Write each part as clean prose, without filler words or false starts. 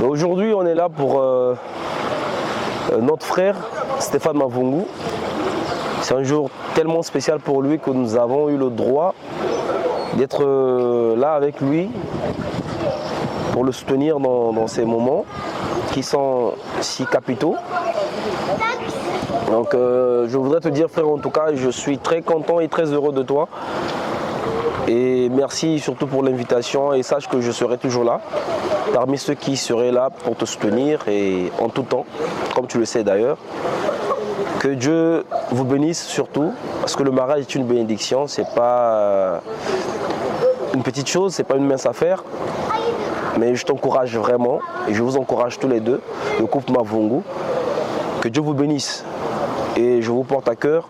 Aujourd'hui, on est là pour notre frère Stéphane Mavungu. C'est un jour tellement spécial pour lui que nous avons eu le droit d'être là avec lui pour le soutenir dans ces moments qui sont si capitaux. Donc je voudrais te dire, frère, en tout cas, je suis très content et très heureux de toi. Et merci surtout pour l'invitation et sache que je serai toujours là, parmi ceux qui seraient là pour te soutenir et en tout temps, comme tu le sais d'ailleurs. Que Dieu vous bénisse surtout, parce que le mariage est une bénédiction, c'est pas une petite chose, c'est pas une mince affaire. Mais je t'encourage vraiment, et je vous encourage tous les deux, le couple Mavungu. Que Dieu vous bénisse et je vous porte à cœur.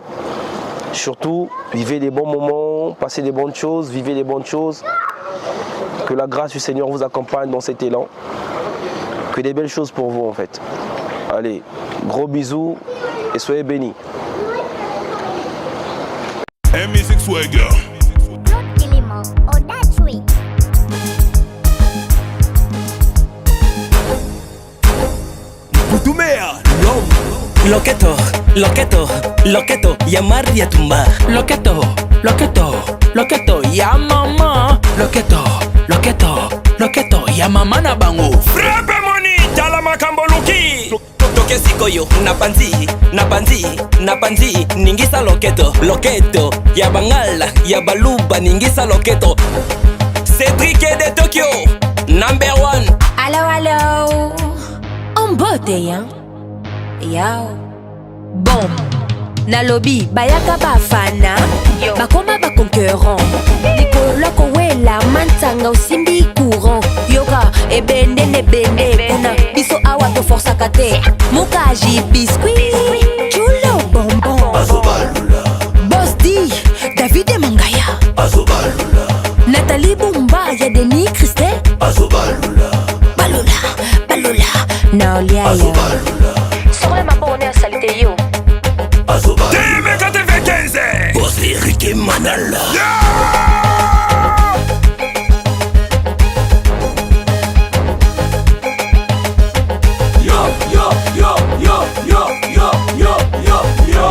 Surtout, vivez des bons moments, passez des bonnes choses, vivez des bonnes choses. Que la grâce du Seigneur vous accompagne dans cet élan. Que des belles choses pour vous en fait. Allez, gros bisous et soyez bénis. Music Swagger. Loqueto, loqueto, loqueto, ya Maria tumba. Loqueto, loqueto, loqueto, ya mama. Loqueto, loqueto, loqueto, ya mama na bango. Frappe moni, tala makambo luki. Toke sikoyo, napanzi, napanzi, napanzi, ningisa loqueto, loqueto, ya bangala, ya baluba, ningisa loqueto. Cédric de Tokyo, #1. Allo, allo. En beauté, hein? Yao. Bon, nalobi bayaka bafana bakoma baconquérant likolo kowela mantanga osimbi courant yoka ebende nebende kuna biso awa toforsaka te mokaji biscuit chulo bonbon Azobalula Boss D David Mangaya Azobalula Nathalie Bumba ya Denis Christet Azobalula Balula, balula Naolia Azobalula Sore mapone a salite yo Azobalula Dime quand tu fais 15. Boss Eric Manala Yo, yo, yo, yo, yo, yo, yo, yo, yo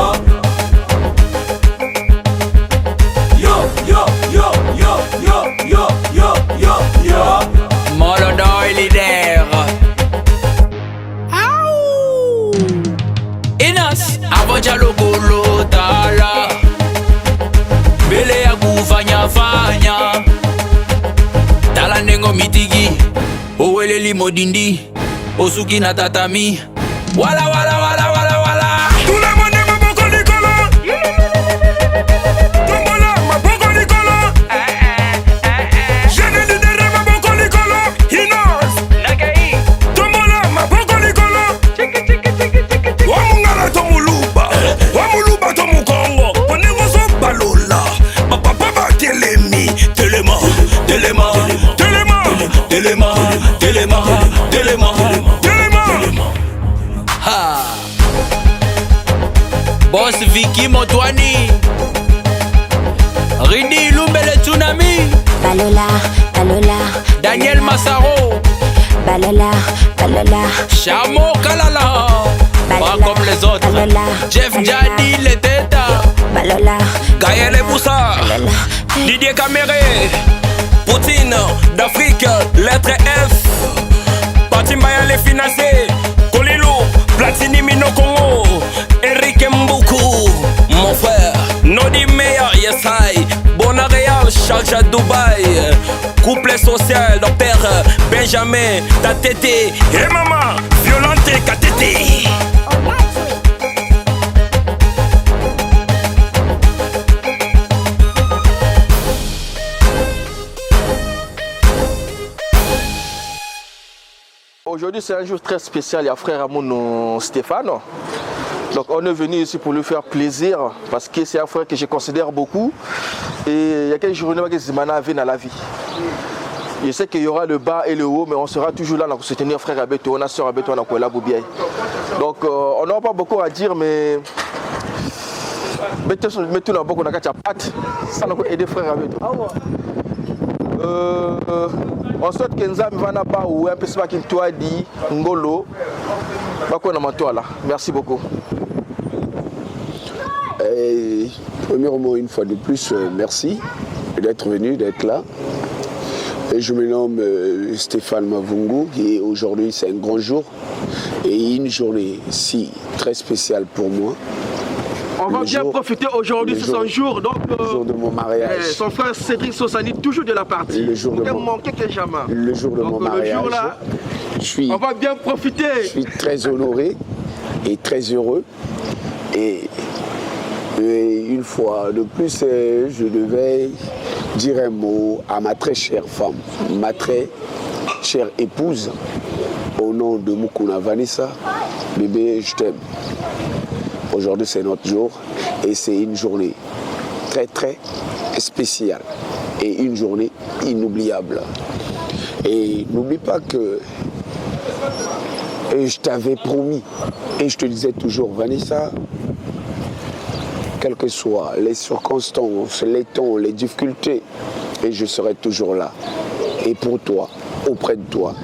Yo, yo, yo, yo, yo, yo, yo, yo, yo Molodoy leader. Inas, avoja logolo tala. Bele ya kufanya fanya. Tala nengo mitigi. Owele limodindi. Osuki na tatami. Wala wala wala wala wala. Tout le monde est maboko likolo. Tombola maboko likolo. Jeune leader maboko likolo. Inos. Tombola maboko likolo. Wamungala tomuluba. Wamuluba tomukongo. Ponengo so balola. Papa ba telemi. Telema. Telema. Telema. Telema. Telema. Telema. Telema. Ha. Boss Vicky Motwani. Ridi Lumbele Tsunami. Balola, balola Daniel Massaro. Balola, balola Chamo Kalala. Pas comme les autres. Balola, Jeff balola. Jadi les Teta. Balola, Gaël Boussa. balola Didier Caméré. Poutine d'Afrique. Lettre F. Patimbaya les financés. Kolilo. Platini Mino Congo. Eric Mboukou. Mon frère. Nodi Meya Yesai. Bonaréal. Charge à Dubaï. Couple social. Docteur Benjamin. Tatete. Et maman, violente KTT. Aujourd'hui, c'est un jour très spécial. Il y a frère Amon Stéphane. Donc, on est venu ici pour lui faire plaisir parce que c'est un frère que je considère beaucoup. Et il y a quelques journées que Zimana avait dans la vie. Je sais qu'il y aura le bas et le haut, mais on sera toujours là pour soutenir frère Abeto, on a soeur Abeto, on a Kola Boubiaï. Donc, on n'aura pas beaucoup à dire, mais. Mettons beaucoup de patte. Ça nous aider frère Abeto. on souhaite que Nzambe vana ba ou un peu ce qu'il toi dit ngolo bakona matoala. Merci beaucoup. Premièrement, une fois de plus, merci d'être venu, d'être là. Et je me nomme Stéphane Mavungu et aujourd'hui c'est un grand jour et une journée si très spéciale pour moi. On va bien profiter aujourd'hui, c'est son jour. Donc, le jour de mon mariage. Son frère Cédric Sosani, toujours de la partie. Le jour de mon mariage. Jour là, on va bien profiter. Je suis très honoré et très heureux. Et une fois de plus, je devais dire un mot à ma très chère femme, ma très chère épouse, au nom de Mukuna Vanessa. Bébé, je t'aime. Aujourd'hui, c'est notre jour et c'est une journée très très spéciale et une journée inoubliable. Et n'oublie pas que je t'avais promis et je te disais toujours, Vanessa, quelles que soient les circonstances, les temps, les difficultés, et je serai toujours là. Et pour toi, auprès de toi.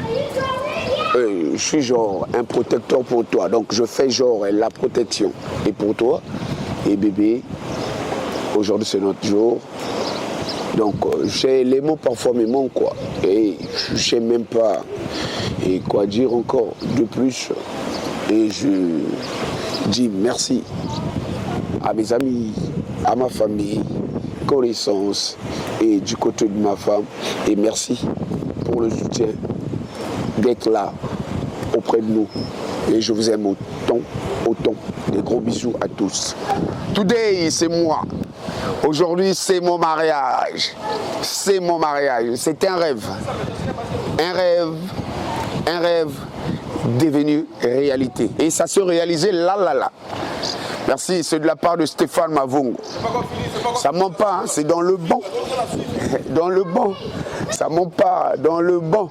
Je suis genre un protecteur pour toi, donc je fais genre la protection. Et pour toi, et bébé, aujourd'hui c'est notre jour. Donc j'ai les mots parfois me manquent quoi. Et je ne sais même pas et quoi dire encore de plus. Et je dis merci à mes amis, à ma famille, connaissances et du côté de ma femme. Et merci pour le soutien d'être là auprès de nous. Et je vous aime autant. Des gros bisous à tous. Today, c'est moi. Aujourd'hui, c'est mon mariage. C'est mon mariage. C'est un rêve. Un rêve devenu réalité. Et ça se réalisait là. Merci, c'est de la part de Stéphane Mavungu. Ça ment pas, hein, c'est dans le banc. Dans le banc. Ça ment pas, dans le banc.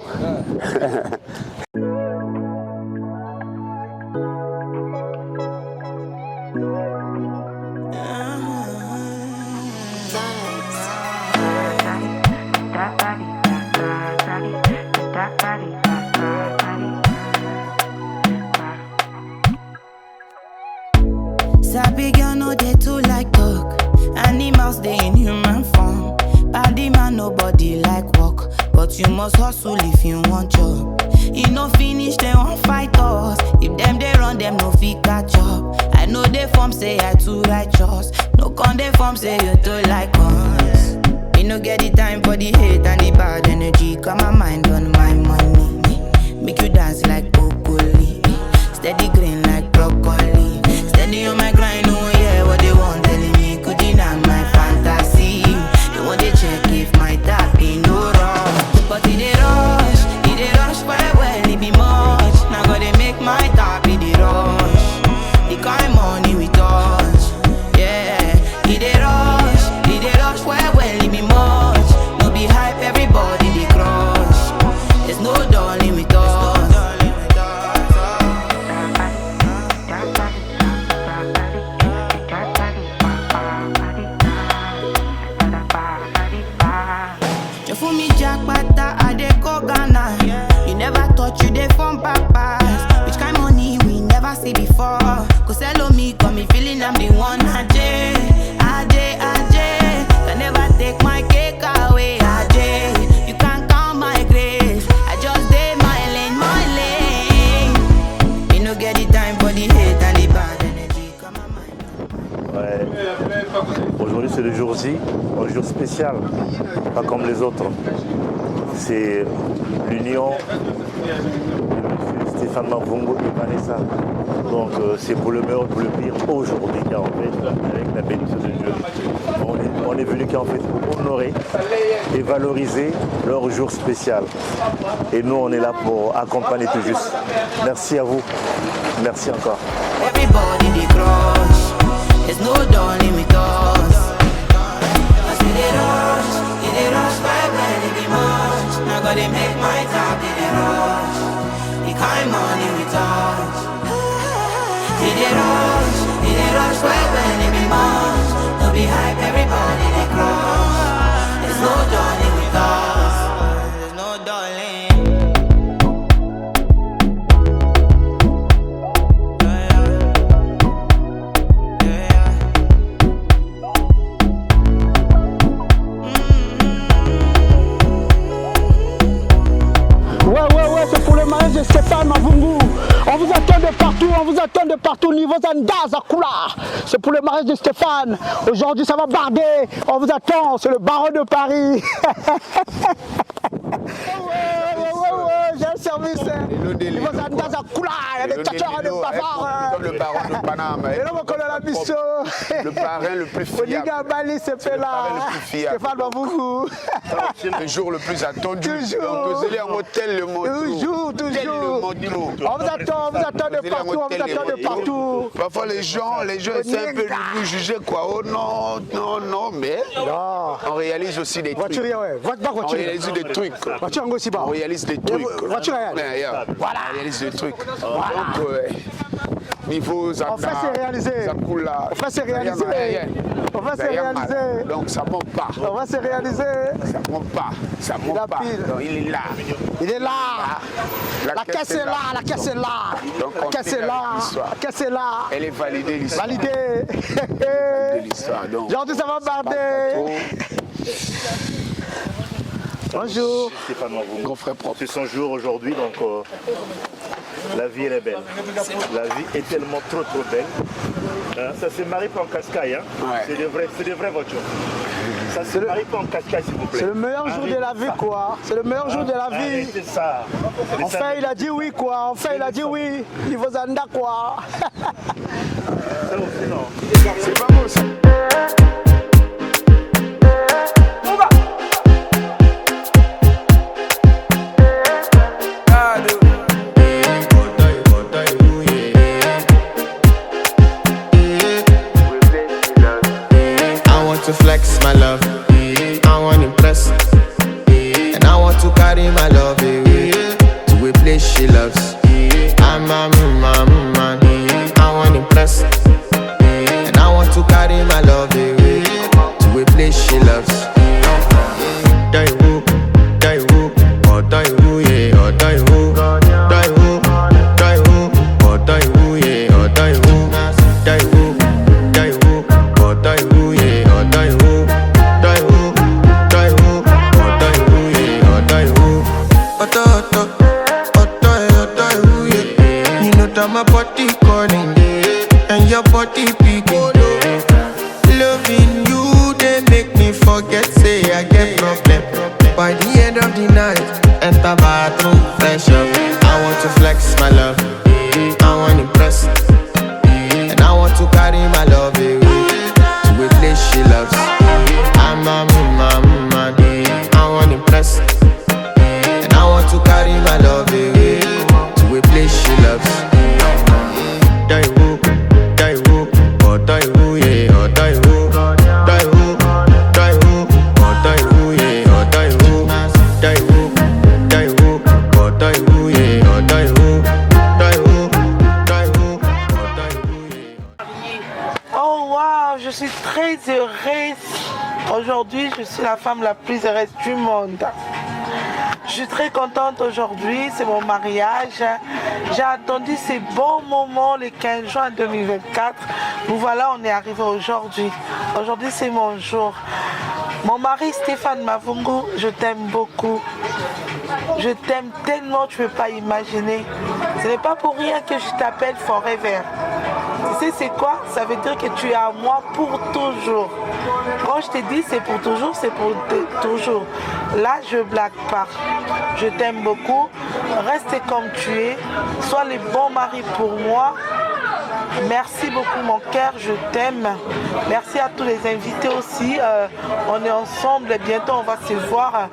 Sabi girl no dey too like talk. Animals dey in human form. Body man nobody like work, but you must hustle if you want job. E no finish dem wan fight us. If dem dey run dem no fit catch up. I know dey form say I too righteous. No con dey form say you too like us. Me no get the time for the hate and the bad energy. Got my mind on my money. Make you dance like broccoli. Steady green like broccoli. Steady on my grind, oh yeah, what they want telling me could deny my fantasy. They want to check if my tap ain't no wrong. But it dey rush well, it be much. Now gotta make my tap it dey rush. The kind money we touch, yeah. It dey rush well, it be much. No be hype, everybody dey crush. There's no darling with us. For me jackpata, I dey go Ghana. You never thought you dey from papas. Which kind money we never see before. Cause hello me, got me feeling I'm the one. Ajay. Can never take my cake away. Ajay, you can't count my grace. I just did my lane. You no get the time for the hate and the bad energy. Come on, ouais. Aujourd'hui c'est le jour J, un jour spécial, pas comme les autres. C'est l'union de Stéphane Mavungu et Vanessa. Donc c'est pour le meilleur, pour le pire aujourd'hui en fait, avec la bénédiction de Dieu. On est venu en fait pour honorer et valoriser leur jour spécial. Et nous on est là pour accompagner tout juste. Merci à vous. Merci encore. There's no darling with us. Cause it dey rush, right when it be much. Now gotta make my top, it dey rush. The kind money we touch. It dey rush, right when it be much. No be hype, everybody they crush. There's no darling with us. de Stéphane Mavungu. On vous attend de partout, on vous attend de partout. Niveau Zandaza Kula. C'est pour le mariage de Stéphane. Aujourd'hui, ça va barder. On vous attend. C'est le baron de Paris. J'ai un service. Niveau Zandaza Kula. Il y a des tchatcheurs et des bavards. Le baron de Paname. Et là, on connaît la mission. Le parrain le plus fiable. Oniga Bali, c'est fait là. Stéphane Mavungu. Le jour le plus attendu. Donc, c'est un hôtel le mot. Toujours. On vous attend de partout, on vous attend de partout. Parfois les gens essaient un peu de nous juger quoi. Oh non, mais on réalise aussi des trucs. On réalise des trucs. On réalise des trucs. Voilà. On réalise des trucs. Donc, niveau Zanda, on fait c'est réaliser. Zakula, on fait c'est réaliser. On va se réaliser. Donc ça monte pas. On va se réaliser. Ça monte pas. Ça monte pas. Donc, il est là. Il est là. La caisse est là. La caisse est là. Donc, la caisse est là. La caisse est là. Elle est validée l'histoire. Validée. Aujourd'hui ça va barder. Bonjour. Stéphane Mavungu. Grand frère propre. C'est son jour aujourd'hui, donc la vie elle est belle. La vie est tellement trop belle. Ça se marie pas en cascaille, hein. Ouais. C'est des vraies voitures. Ça se marie pas en cascaille, s'il vous plaît. C'est le meilleur jour de la vie, quoi. C'est le meilleur jour de la vie. C'est ça. Enfin, il a dit oui, quoi. Enfin, il a dit oui. Niveau Zanda, quoi. C'est pas beau, ça. To flex my love, I want to impress, and I want to carry my love away to a place she loves. I'm a man, I want to impress, and I want to carry my love away to a place she loves. Die who, oh die who, yeah, oh die who, oh die who, yeah, oh die who, oh die who, yeah. My body calling and your body picking. Loving you, they make me forget, say I get problem. By the end of the night, enter bathroom, fresh up. I want to flex my love, I want to impress, and I want to carry my love away to a place she loves. I'm a man, I want to impress, and I want to carry my love away to a place she loves. Die who, oh die who, yeah, oh die who, oh die who, yeah, oh die who, oh die who, yeah, oh die who, yeah. Oh wow, je suis très heureuse. Aujourd'hui, je suis la femme la plus heureuse du monde. Je suis très contente aujourd'hui, c'est mon mariage. J'ai attendu ces bons moments le 15 juin 2024. Nous voilà, on est arrivé aujourd'hui. Aujourd'hui, c'est mon jour. Mon mari Stéphane Mavungu, je t'aime beaucoup. Je t'aime tellement, tu ne peux pas imaginer. Ce n'est pas pour rien que je t'appelle Forever. Tu sais c'est quoi? Ça veut dire que tu es à moi pour toujours. Quand je te dis c'est pour toujours, c'est pour toujours. Là, je blague pas. Je t'aime beaucoup. Reste comme tu es. Sois le bon mari pour moi. Merci beaucoup mon cœur, je t'aime. Merci à tous les invités aussi. On est ensemble, bientôt on va se voir.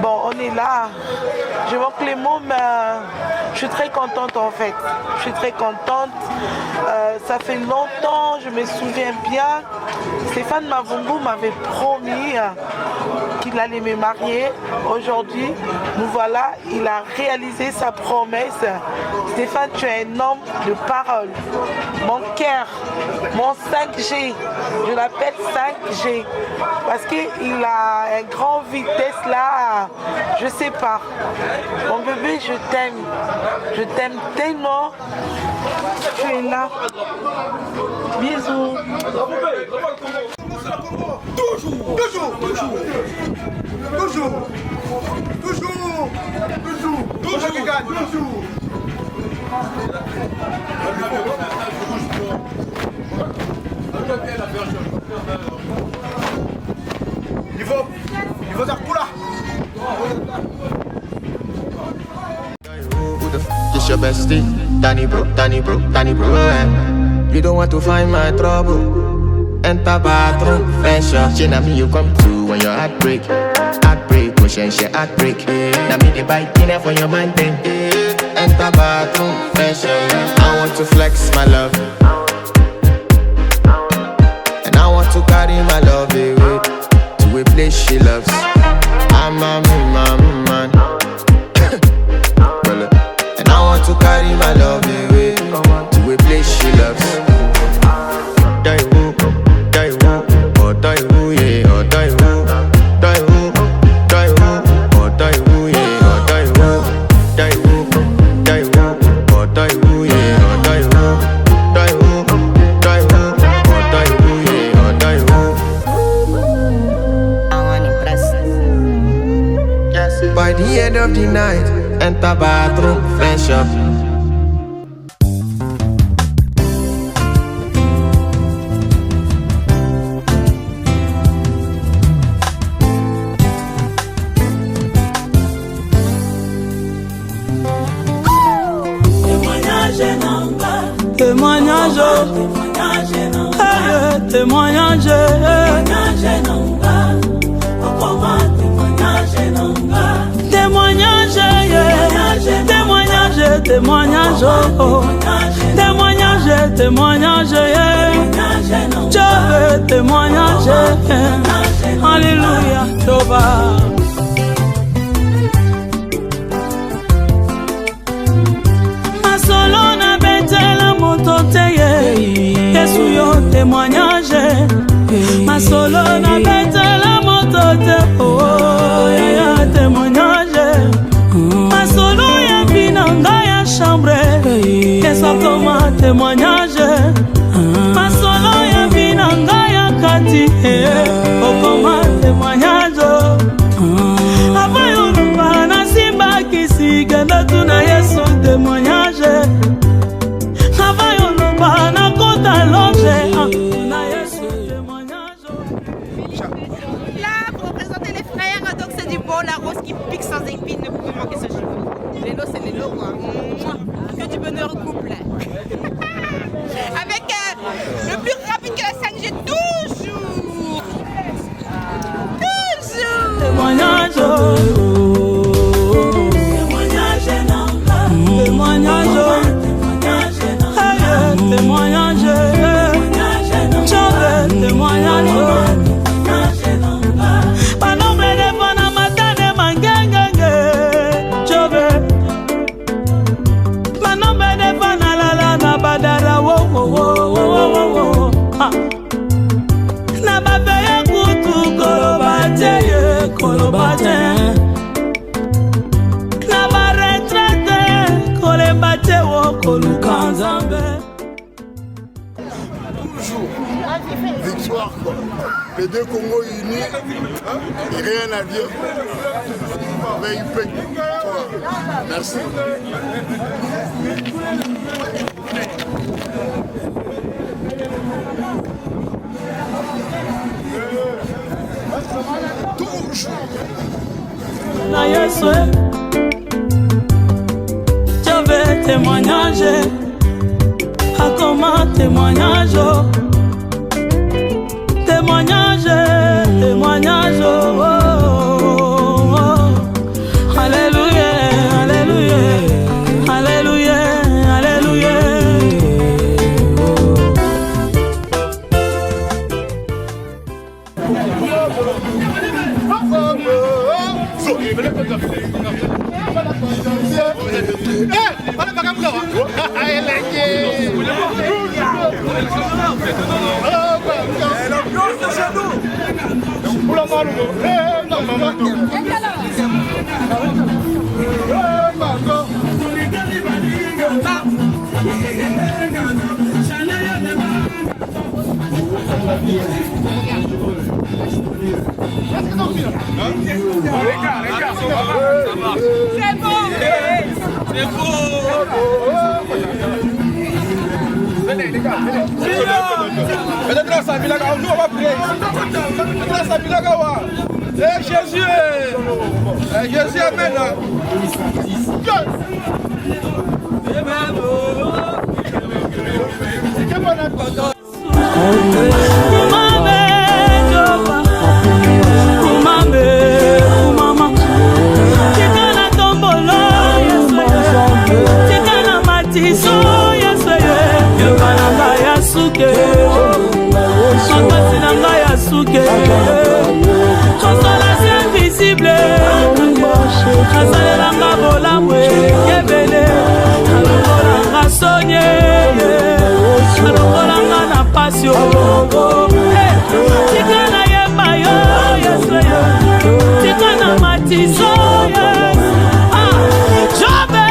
Bon, on est là. Je manque les mots, mais je suis très contente en fait. Je suis très contente. Ça fait longtemps, je me souviens bien. Stéphane Mavungu m'avait promis qu'il allait me marier. Aujourd'hui, nous voilà, il a réalisé sa promesse. Stéphane, tu es un homme de parole. Mon cœur, mon 5G, je l'appelle 5G parce qu'il a une grande vitesse là, je sais pas. Mon bébé, je t'aime tellement. Tu es là. Bisous. Toujours qui gagne, toujours. your bestie. Danny bro, You don't want to find my trouble. Enter bathroom, fresh up. She na me you come to when your heartbreak. Heartbreak, pushing shit heartbreak. Na me the bite dinner for your mind then. Enter bathroom, fresh up. I want to flex my love. And I want to carry my love away to a place she loves. I'm a man. And I want to carry my love away to a place she loves. By the end of the night, enter bathroom, fresh up. Témoignage, témoignage, je veux témoignage, alléluia, Jéhovah. Yesu yo témoignage Masolo na bête la moto te oh ya témoignage Masolo ya binanga ya chambre Yesu koma témoignage Masolo ya binanga ya kati okoma témoignage Abayo na simba kisiganda tuna Yesu témoignage Là, pour représenter les frères, donc c'est du bon, la rose qui pique sans épines, ne pouvez manquer ce jour. Lélo, c'est Lélo, quoi. Que du bonheur au couple. Avec le plus rapide que la 5G, toujours. Témoignage. Témoignage, témoignage, pas nombre de bonnes matines mangenge, chove, pas nombre de bonnes la na badara wo na babeye kutu kolobate, na ba retraite kolebate wo kolukanzambe. Victoire, quoi. Les deux Congos unis, et rien à dire. Merci. J'avais témoignage, à comment témoignage. Témoignage, témoignage, oh, oh, oh. Alléluia, alléluia, alléluia, alléluia. C'est beau. Venez les gars, venez. Maintenant ça vient là, nous on va prier. Maintenant ça vient là. Eh Jésus, Jésus amen. bolamu ebele alongolanga sonye alongolanga na pasio tika na yeba yo yesu yo tika na matiso jobe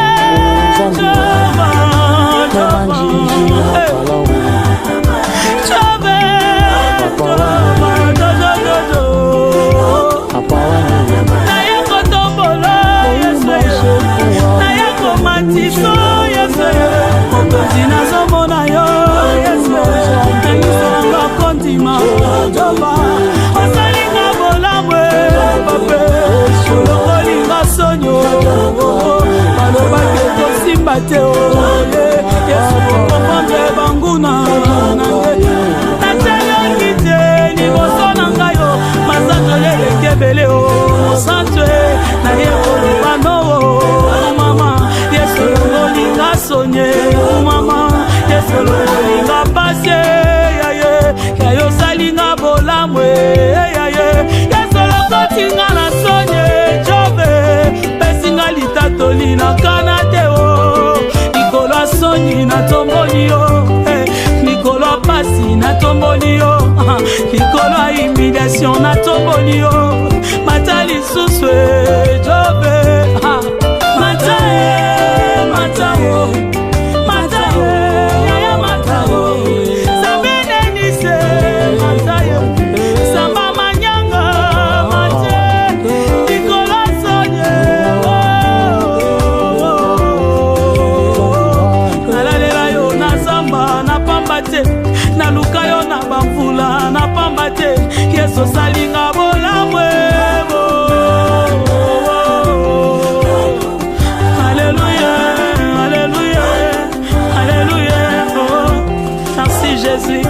nazomona yo yesuanga kontima joba osalinga bolamwe pape olokolinga sonyo balobaki kosimba te yesu okombe banguna nange natelongi te liboso na ngai yo mazango leleki ebele o mosanzwe naye koloba nowo mama yesu ololinga sonye mama yesu ololinga pase yayo salinga bolamwe yesu olokotinga na sonye jobe pesinga litatoli na kana te o likolo sonyi na tomboli yo likolo pasi na tomboli yo likolo humiliation na tomboli yo mata lisusu jobe mata yesu salinga bolamwe alléluia alléluia alléluia oh merci Jésus.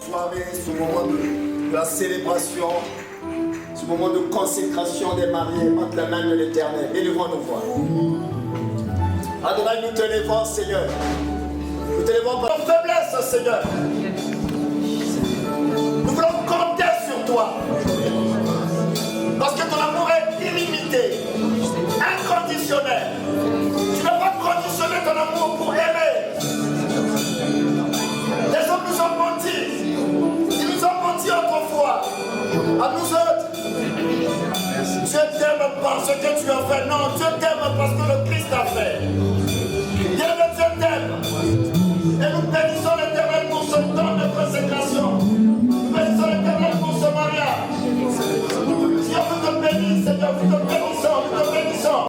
Soirée, ce moment de la célébration, ce moment de consécration des mariés entre la main de l'Éternel. Élevons nos voix. Adonai, nous te lèvons, Seigneur. Nous te lèvons par faiblesse, Seigneur. Nous voulons compter sur toi. Parce que ton amour est illimité, inconditionnel. Tu n'as pas conditionné ton amour pour aimer. Les hommes nous ont menti. Ils nous ont menti autrefois. À nous autres. Dieu t'aime parce que tu as fait. Non, Dieu t'aime parce que le Christ a fait. Dieu t'aime. Et nous bénissons l'Éternel pour ce temps de consécration. Nous bénissons l'Éternel pour ce mariage. Seigneur, vous te bénissez, Seigneur, vous te bénissons, vous te bénissons.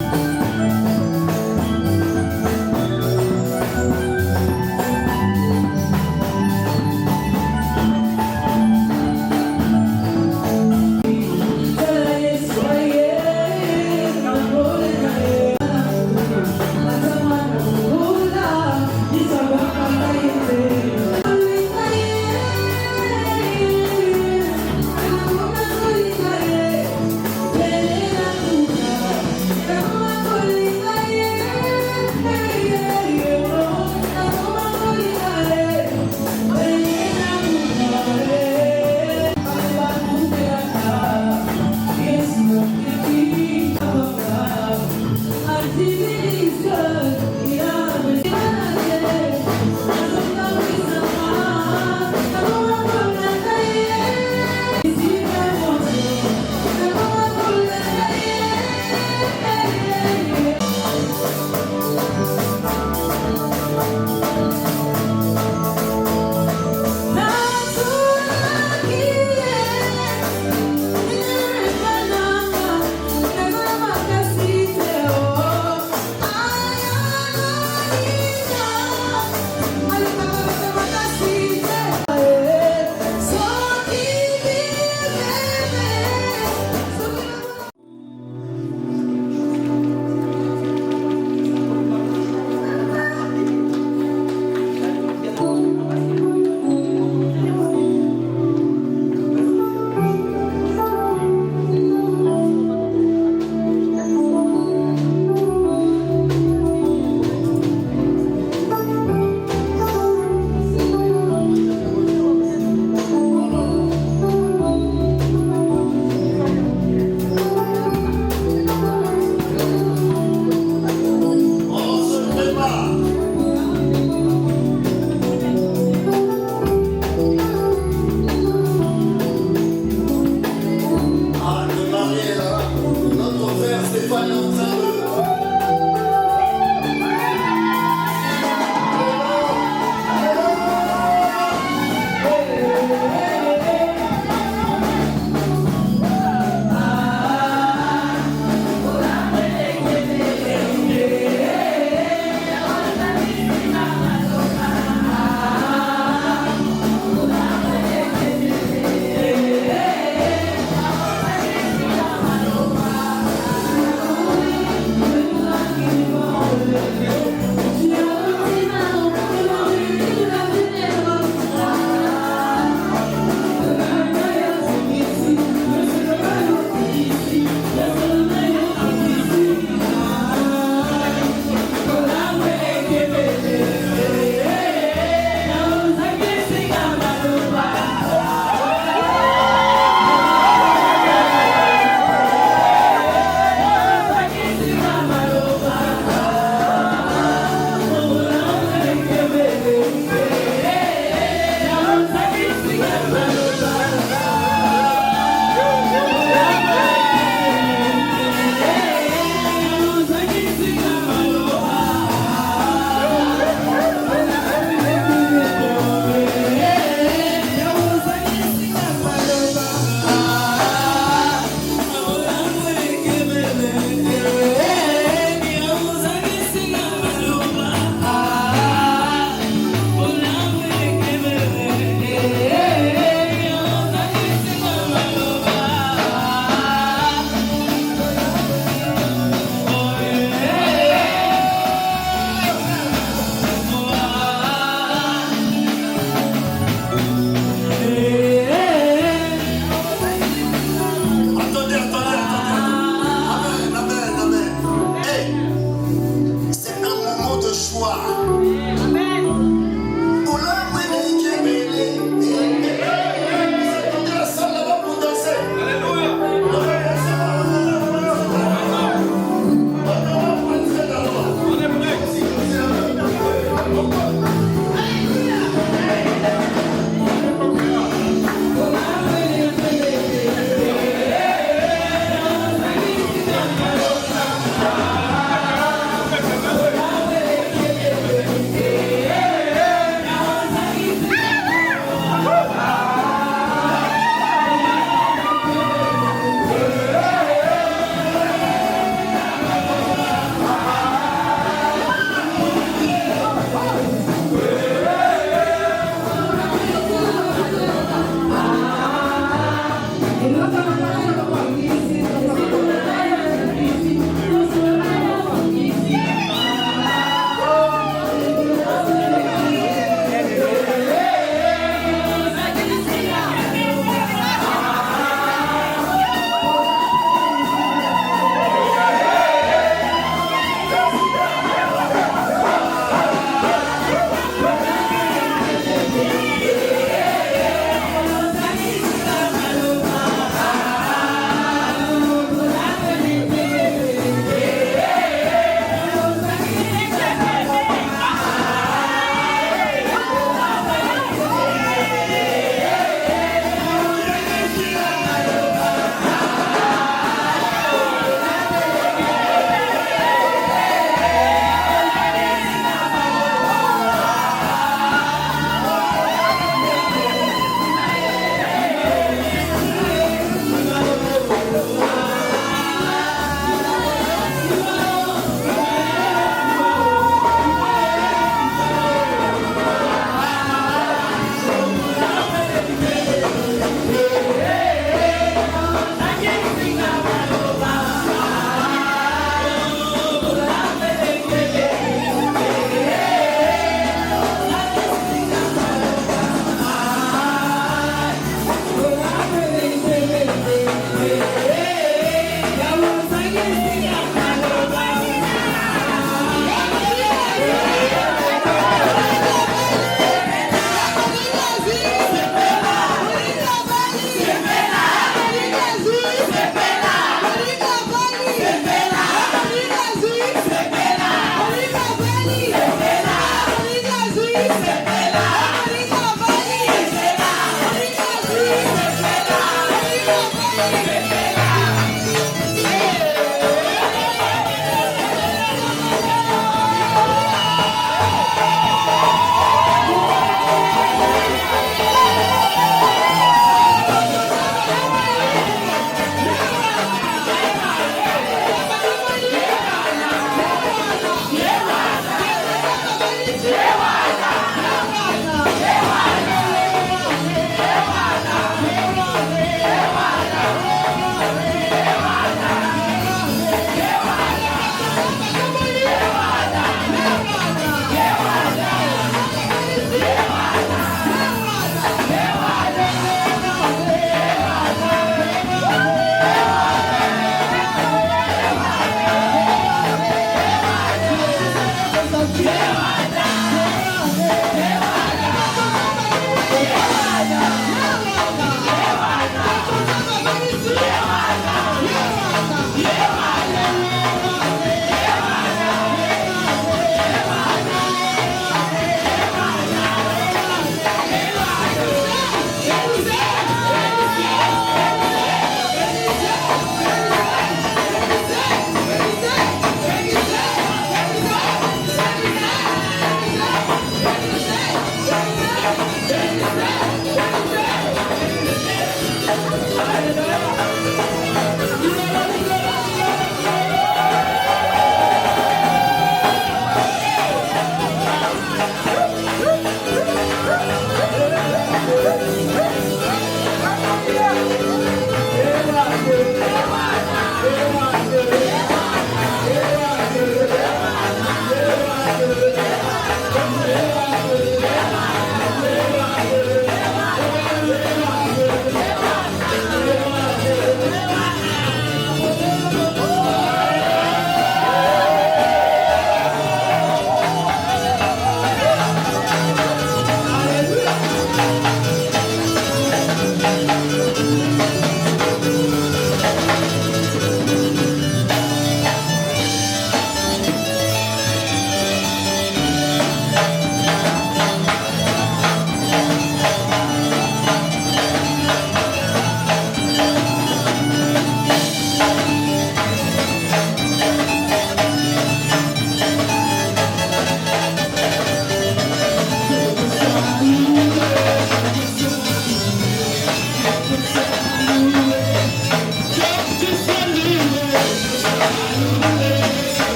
Marie est là. Notre frère Stéphane est en train de...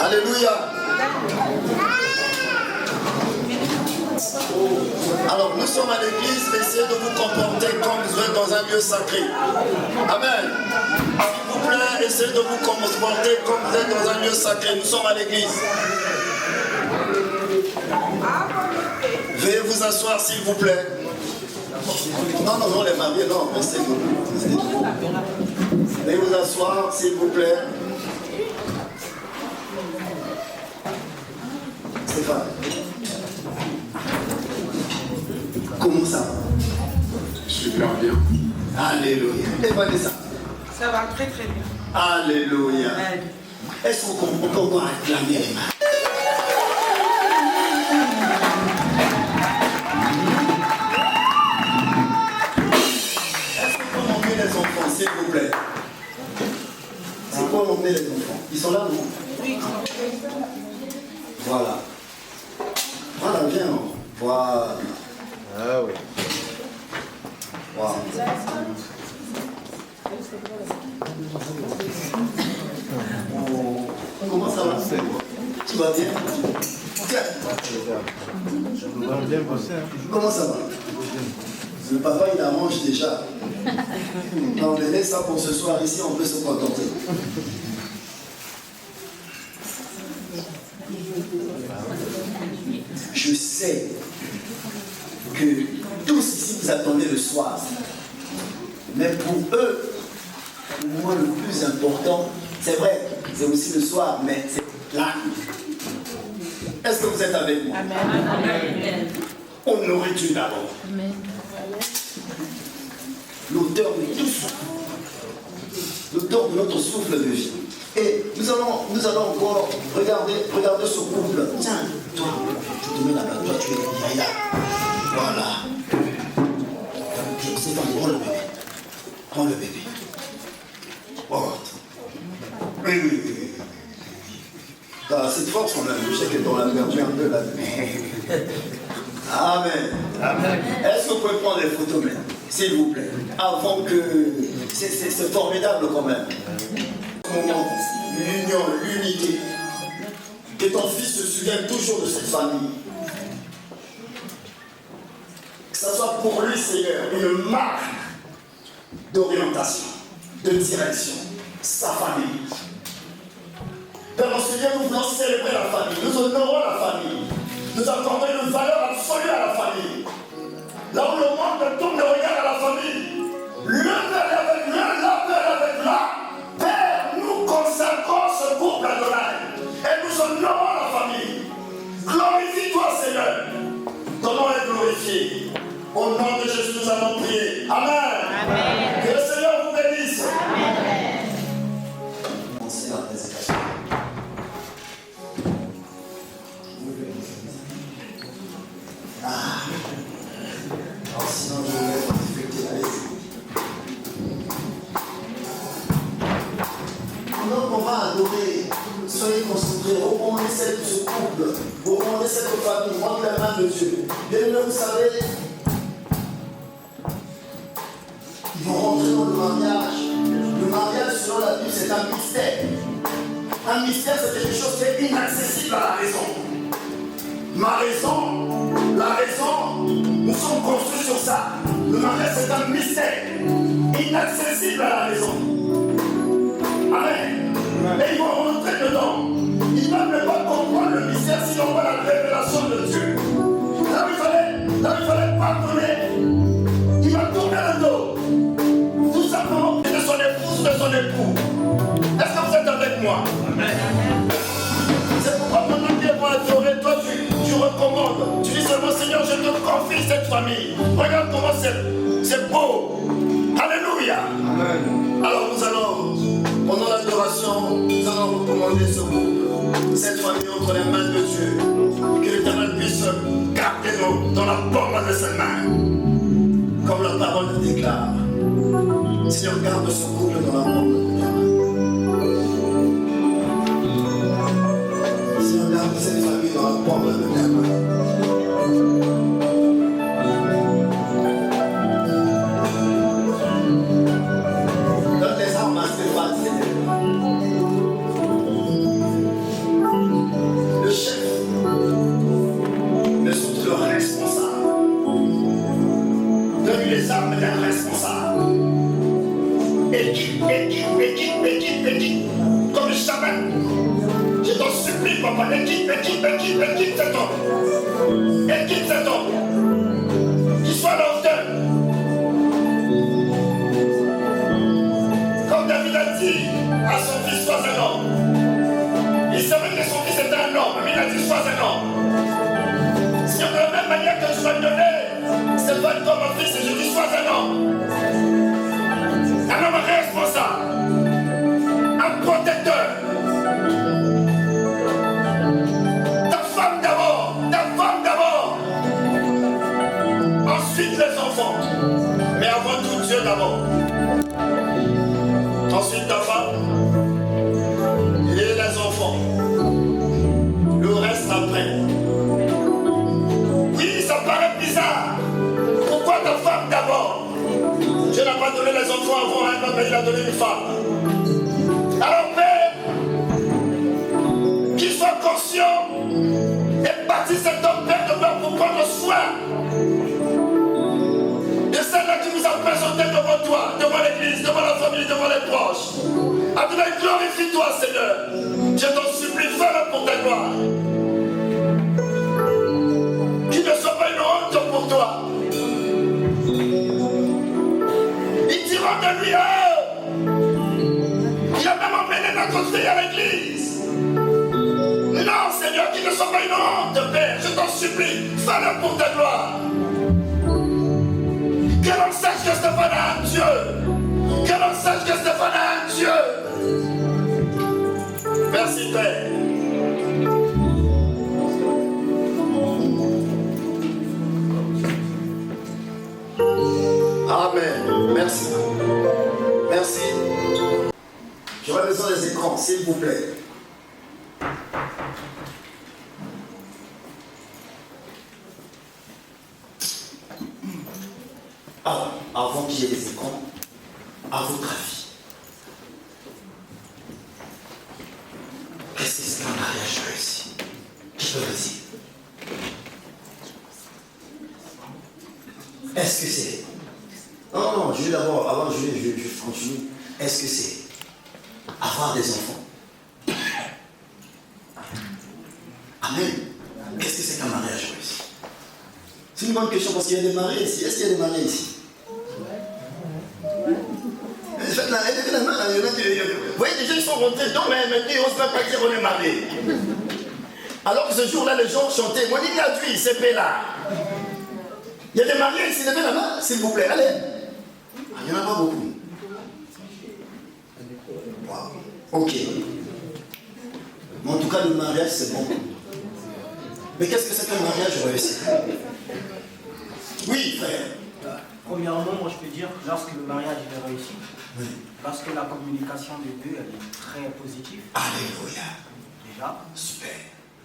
Alléluia. Alors nous sommes à l'église, essayez de vous comporter comme vous êtes dans un lieu sacré. Amen. S'il vous plaît, essayez de vous comporter comme vous êtes dans un lieu sacré. Nous sommes à l'église. Veuillez vous asseoir s'il vous plaît. Non, non, non, les mariés, non, restez debout. Veuillez vous asseoir s'il vous plaît. Stéphane, comment ça va? Super bien. Alléluia. Et Vanessa? Ça va très très bien. Alléluia. Est-ce qu'on peut encore acclamer les mains? Est-ce qu'on peut emmener les enfants, s'il vous plaît? C'est quoi emmener les enfants? Ils sont là, non? Oui. Voilà. Voilà, viens. Voilà. Ah oui. Voilà. Comment ça va? Tu vas bien? Tiens. Comment ça va? Le papa il arrange déjà. On laisse ça pour ce soir ici, on peut se contenter. Je sais que tous ici vous attendez le soir. Mais pour eux, pour moi le plus important, c'est vrai, c'est aussi le soir, mais c'est là. Est-ce que vous êtes avec moi? Amen. On aurait dû d'abord. L'auteur de tout souffle. L'auteur de notre souffle de vie. Et nous allons encore regarder ce couple. Tiens, toi, je te mets là-bas, toi tu es derrière. Voilà. Je sais pas, prends le bébé. Prends le bébé. Oh. Oui. Cette force, on a vu, je sais que dans la perdu un peu là. Amen. Amen. Est-ce que vous pouvez prendre les photos maintenant, s'il vous plaît, avant que... C'est formidable quand même. Moment, l'union, l'unité. Que ton fils se souvienne toujours de cette famille. Que ça soit pour lui, Seigneur, une marque d'orientation, de direction, sa famille. Père, mon Seigneur, nous voulons célébrer la famille, nous honorons la famille, nous accordons une valeur absolue à la famille. Là où le monde tourne le regard à la famille, le père avec l'un, la père avec l'un. Père, nous consacrons ce couple à Adonai et nous honorons la famille. Glorifie-toi, Seigneur. Ton nom est glorifié. Au nom de Jésus, nous allons prier. Amen. Amen. Que le Seigneur vous bénisse. Amen. Commencez la présentation. Alors sinon, je vais effectuer la liste. Pendant qu'on va adorer, soyez concentrés, reprendez ce couple, reprendez cette famille, rendez la main de Dieu. Bien aimé, vous savez, ils vont rentrer dans le mariage. Le mariage, selon la Bible, c'est un mystère. Un mystère, c'est quelque chose qui est inaccessible à la raison. Ma raison, la raison, nous sommes construits sur ça. Le mariage, c'est un mystère inaccessible à la raison. Amen. Et ils vont rentrer dedans. Ils ne peuvent pas comprendre le mystère si on voit la révélation de Dieu. recommandes. Tu dis seulement, Seigneur, je te confie cette famille. Regarde comment c'est beau. Alléluia. Amen. Alors nous allons, pendant l'adoration, nous allons recommander ce couple, cette famille entre les mains de Dieu. Que l'Éternel puisse garder nous dans la paume de ses mains. Comme la parole le déclare. Seigneur, garde ce couple dans la paume de tes mains. Seigneur, garde cette famille dans la paume de tes mains. Le chef, mais surtout le responsable. Donne-lui les armes d'un responsable. Équipe. Comme jamais. Je t'en supplie, papa. Équipe cet homme. Équipe cet homme. Qu'il soit à la hauteur. Comme David a dit à son fils, sois un homme. Il savait que son fils était un homme, mais il a dit, sois un homme. Si de la même manière que je vais donner, c'est pas comme un fils, et je dis, sois un homme. Un homme responsable. Un protecteur. Ta femme d'abord. Ensuite les enfants. Mais avant tout Dieu d'abord. Ensuite ta femme. Et les enfants. Le reste après. Oui, ça paraît bizarre. Pourquoi ta femme d'abord? Dieu n'a pas donné les enfants avant un homme, mais il a donné une femme. Alors Père, qu'il soit conscient et bâti cet homme, Père de Père, pour prendre soin de celle-là qui nous a présenté devant toi, devant l'église, devant la famille, devant les proches. Adonai, glorifie-toi, Seigneur. Je t'en supplie, fais-le pour ta gloire. Qu'il ne soit pas une honte pour toi. Il dira de lui, il a même emmené notre fille à l'église. Non, Seigneur, qu'il ne soit pas une honte, Père. Je t'en supplie, fais-le pour ta gloire. Que l'on sache que Stéphane a un Dieu. Que l'on sache que Stéphane a un Dieu. Merci, Père. Amen. Merci. Merci. J'aurais besoin des écrans, s'il vous plaît. Alors, avant qu'il y ait des écrans, à votre avis, qu'est-ce que c'est qu'un mariage réussi? Qui peut le dire? Est-ce que c'est... Non, je vais d'abord, avant je continue. Est-ce que c'est avoir des enfants? Amen. Qu'est-ce que c'est qu'un mariage réussi? C'est une bonne question parce qu'il y a des mariés ici. Est-ce qu'il y a des mariés ici? Faites la main. Vous voyez, les gens sont rentrés dedans, mais maintenant ils n'osent même pas dire on est mariés. Alors que ce jour-là, les gens chantaient. Moi, il a dit, c'est là. Il y a des mariés ici, levez la main, s'il vous plaît. Allez. Il n'y en a pas beaucoup. Wow. Ok. Mais en tout cas, le mariage, c'est bon. Mais qu'est-ce que c'est qu'un mariage réussi? Oui, frère. Premièrement, moi je peux dire que lorsque le mariage est réussi, oui. Lorsque la communication des deux elle est très positive. Alléluia. Déjà. Super.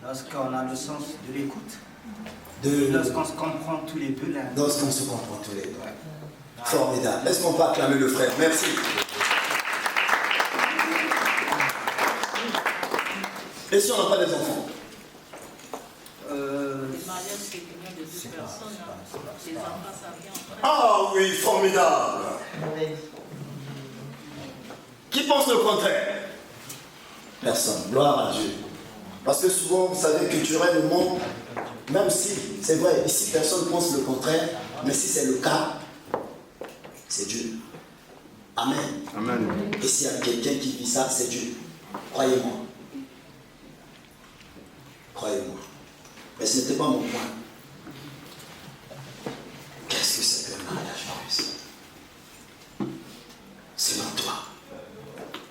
Lorsqu'on a le sens de l'écoute. Lorsqu'on se comprend tous les deux. Lorsqu'on se comprend tous les deux. Formidable. Est-ce qu'on peut acclamer le frère? Merci. Et si on n'a pas des enfants? Le mariage, c'est l'union de deux personnes. Les enfants, ça vient après. Ah oui, formidable. Qui pense le contraire? Personne. Gloire à Dieu. Parce que souvent, vous savez, culturellement, même si, c'est vrai, ici, personne ne pense le contraire, mais si c'est le cas, c'est Dieu. Amen. Amen. Et s'il y a quelqu'un qui vit ça, c'est Dieu. Croyez-moi. Croyez-moi. Mais ce n'était pas mon point. Qu'est-ce que c'est que le mariage russe? Selon toi,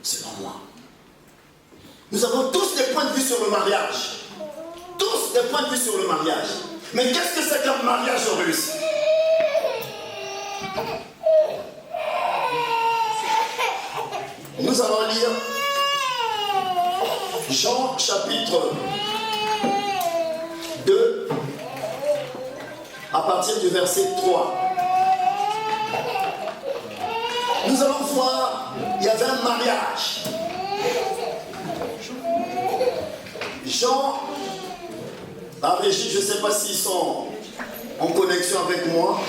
selon moi. Nous avons tous des points de vue sur le mariage. Tous des points de vue sur le mariage. Mais qu'est-ce que c'est qu'un mariage russe? Nous allons lire Jean chapitre 2 à partir du verset 3. Nous allons voir, il y avait un mariage. Jean, la régie, je ne sais pas s'ils sont en connexion avec moi.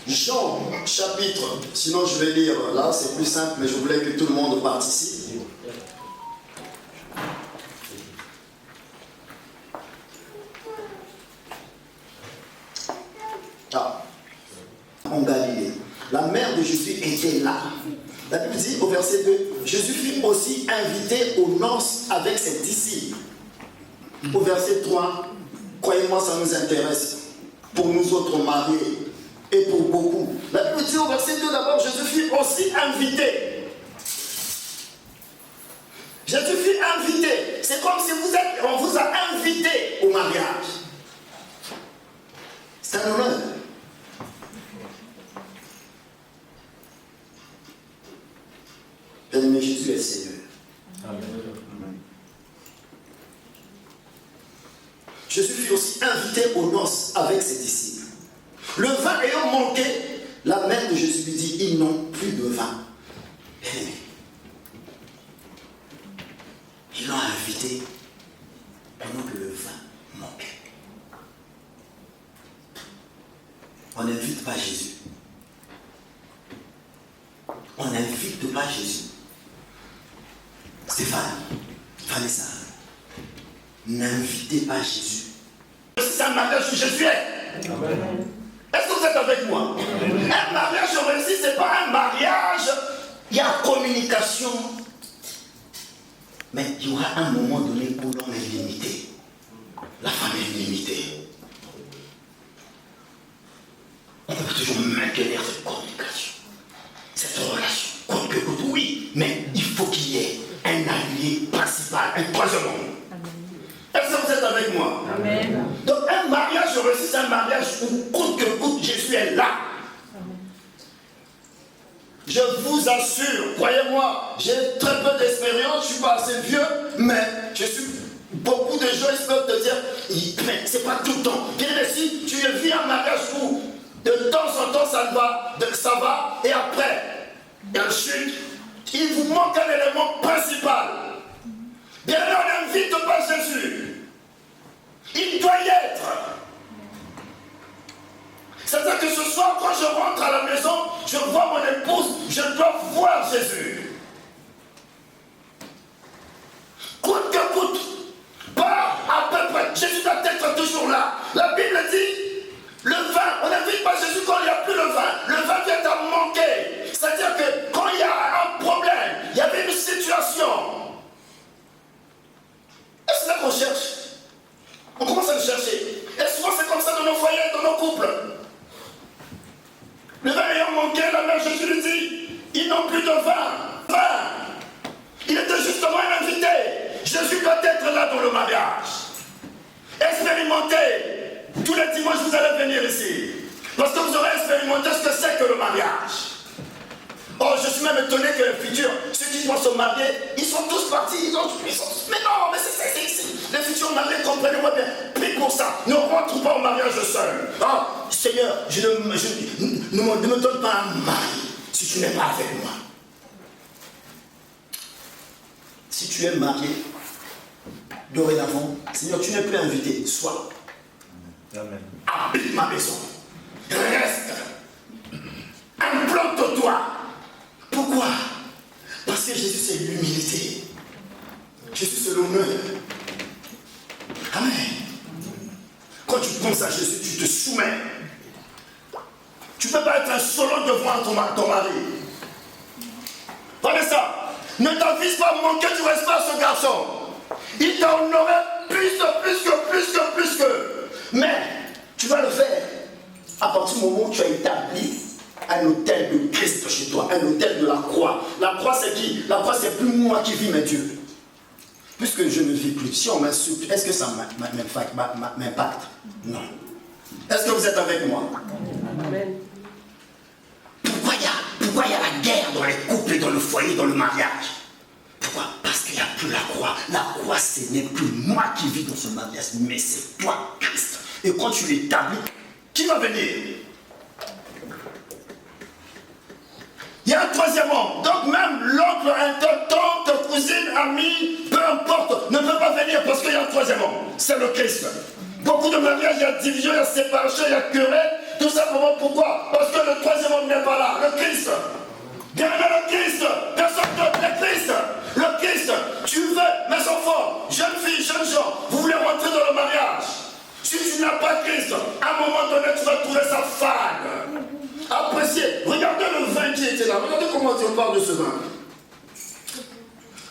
Jean chapitre, sinon je vais lire là, c'est plus simple, mais je voulais que tout le monde participe. En Galilée, la mère de Jésus était là. La Bible dit au verset 2, Jésus fut aussi invité aux noces avec ses disciples. Au verset 3, croyez-moi, ça nous intéresse. Pour nous autres mariés et pour beaucoup. La Bible dit au verset 2 d'abord, Jésus fut aussi invité. Jésus fut invité. C'est comme si on vous a invité au mariage. C'est un honneur. Bien-aimé, Jésus est Seigneur. Amen. Jésus fut aussi invité aux noces avec ses disciples. Le vin ayant manqué, la mère de Jésus lui dit, ils n'ont plus de vin. Bien-aimé, ils l'ont invité pendant que le vin manquait. On n'invite pas Jésus. On n'invite pas Jésus. Stéphane, Vanessa, n'invitez pas Jésus. C'est un mariage où Jésus est. Amen. Est-ce que vous êtes avec moi? Amen. Un mariage réussi, ce n'est pas un mariage. Il y a communication. Mais il y aura un moment donné où l'homme est limité. La femme est limitée. On peut toujours maintenir cette communication, cette relation. Quoique, oui, mais il faut qu'il y ait un allié principal, un troisième homme. Est-ce que vous êtes avec moi? Amen. Donc un mariage réussi, c'est un mariage où coûte que coûte, Jésus est là. Amen. Je vous assure, croyez-moi, j'ai très peu d'expérience, je ne suis pas assez vieux, mais je suis... Beaucoup de gens ils peuvent te dire, mais c'est pas tout le temps. Bien si tu vis un mariage où de temps en temps ça va, et après, il y a une chute, il vous manque un élément principal. Bien là, on n'invite pas Jésus. Il doit y être. C'est-à-dire que ce soir, quand je rentre à la maison, je vois mon épouse, je dois voir Jésus. Coûte que coûte, pas à peu près, Jésus doit être toujours là. La Bible dit, le vin, on n'invite pas Jésus quand il n'y a plus le vin. Le vin vient à manquer. C'est-à-dire que quand il y a un problème, il y avait une situation. Est-ce là qu'on cherche? On commence à le chercher. Et souvent c'est comme ça dans nos foyers, dans nos couples. Le vin ayant manqué, la mère Jésus lui dit, ils n'ont plus de vin. Il était justement un invité. Jésus doit être là dans le mariage. Expérimentez. Tous les dimanches vous allez venir ici. Parce que vous aurez expérimenté ce que c'est que le mariage. Oh, je suis même étonné que les futurs, ceux qui vont se marier, ils sont tous partis. Mais non, mais c'est ici. Les futurs mariés, comprenez-moi bien. Prie pour ça. Ne rentre pas au mariage seul. Oh, Seigneur, ne me donne pas un mari si tu n'es pas avec moi. Si tu es marié, dorénavant, Seigneur, tu n'es plus invité. Sois. Amen. Habite ma maison. Reste. Implante-toi. Pourquoi? Parce que Jésus c'est l'humilité. Jésus c'est l'honneur. Amen. Quand tu penses à Jésus, tu te soumets. Tu ne peux pas être un solo devant ton mari. Vanessa, ne t'avise pas à manquer du respect à ce garçon. Il t'a honoré plus que. Mais tu vas le faire à partir du moment où tu as établi un hôtel de Christ chez toi, un hôtel de la croix. La croix, c'est qui? La croix, c'est plus moi qui vis, mais Dieu. Puisque je ne vis plus, si on m'insulte, est-ce que ça m'impacte? Non. Est-ce que vous êtes avec moi? Amen. Pourquoi il y a la guerre dans les couples et dans le foyer, dans le mariage? Pourquoi? Parce qu'il n'y a plus la croix. La croix, ce n'est plus moi qui vis dans ce mariage, mais c'est toi, Christ. Et quand tu l'établis, qui va venir? Il y a un troisième homme. Donc même l'oncle, un tante, cousine, ami, peu importe, ne peut pas venir parce qu'il y a un troisième homme. C'est le Christ. Beaucoup de mariages, il y a division, il y a séparation, il y a querelle. Tout simplement pourquoi? Parce que le troisième homme n'est pas là. Le Christ. Bien le Christ. Personne d'autre. Le Christ. Le Christ. Tu veux, mes enfants, jeunes filles, jeunes gens, vous voulez rentrer dans le mariage. Si tu n'as pas Christ, à un moment donné, tu vas trouver sa femme. Appréciez. Regardez le vin qui était là. Regardez comment on parle de ce vin.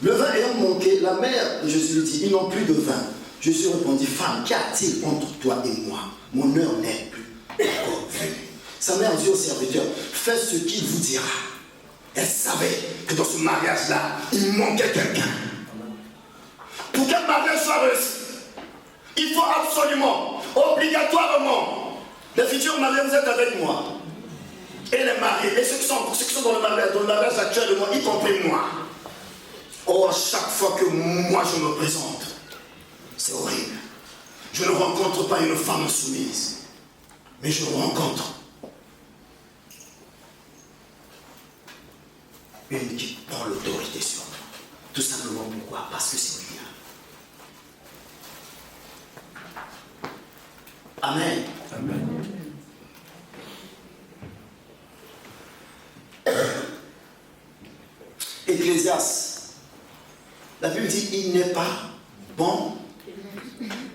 Le vin ayant manqué, la mère de Jésus lui dit, ils n'ont plus de vin. Jésus répondit, femme, qu'y a-t-il entre toi et moi? Mon heure n'est plus encore venue. Sa mère dit au serviteur, faites ce qu'il vous dira. Elle savait que dans ce mariage-là, il manquait quelqu'un. Pour qu'un mariage soit réussi, il faut absolument, obligatoirement, les futurs mariés, vous êtes avec moi. Et les mariés, et ceux qui sont dans le mariage actuellement, y compris moi. Oh, à chaque fois que moi je me présente, c'est horrible. Je ne rencontre pas une femme soumise, mais je rencontre une qui prend l'autorité sur moi. Tout simplement pourquoi? Parce que c'est bien. Amen. Amen. Ecclésiaste, la Bible dit, il n'est pas bon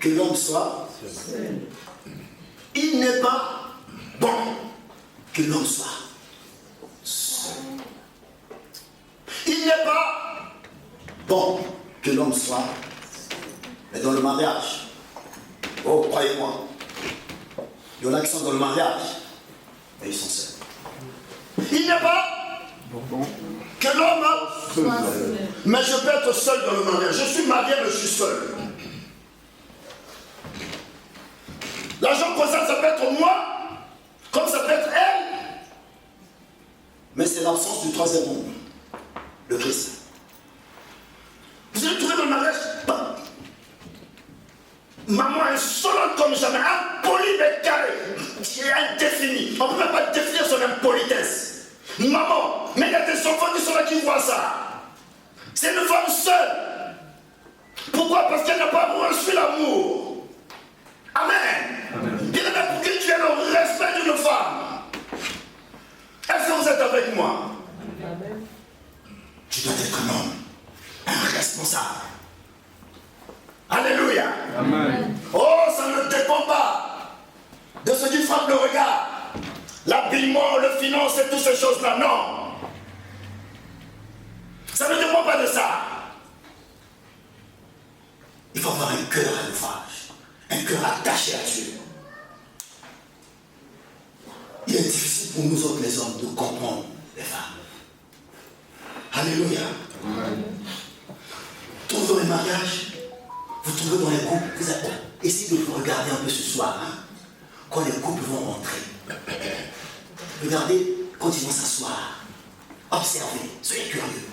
que l'homme soit seul. Il n'est pas bon que l'homme soit seul. Il n'est pas bon que l'homme soit, mais dans le mariage, oh, croyez-moi, il y en a qui sont dans le mariage, mais ils sont seuls. Il n'est pas bon que l'homme soit seul. Mais je peux être seul dans le mariage. Je suis marié, mais je suis seul. L'argent concerne, ça peut être moi, comme ça peut être elle. Mais c'est l'absence du troisième homme, le Christ. Vous allez trouver dans le mariage, maman insolente comme jamais, impolie mais carré, indéfini. On ne peut même pas définir son impolitesse. Maman, mais il y a des enfants qui sont là qui voient ça. C'est une femme seule. Pourquoi? Parce qu'elle n'a pas reçu l'amour. Amen. Il est pour que tu aies le respect d'une femme. Est-ce que vous êtes avec moi? Amen. Tu dois être un homme, un responsable. Alléluia. Amen. Oh, ça ne dépend pas de ce qui frappe le regard. L'habillement, le finance et toutes ces choses-là, non. Ça ne dépend pas de ça. Il faut avoir un cœur à l'ouvrage, un cœur attaché à Dieu. Il est difficile pour nous autres les hommes de comprendre les femmes. Alléluia. Trouvez dans les mariages, vous trouvez dans les couples, vous avez... essayez de vous regarder un peu ce soir, hein, quand les couples vont rentrer. Regardez quand ils vont s'asseoir. Observez, soyez curieux.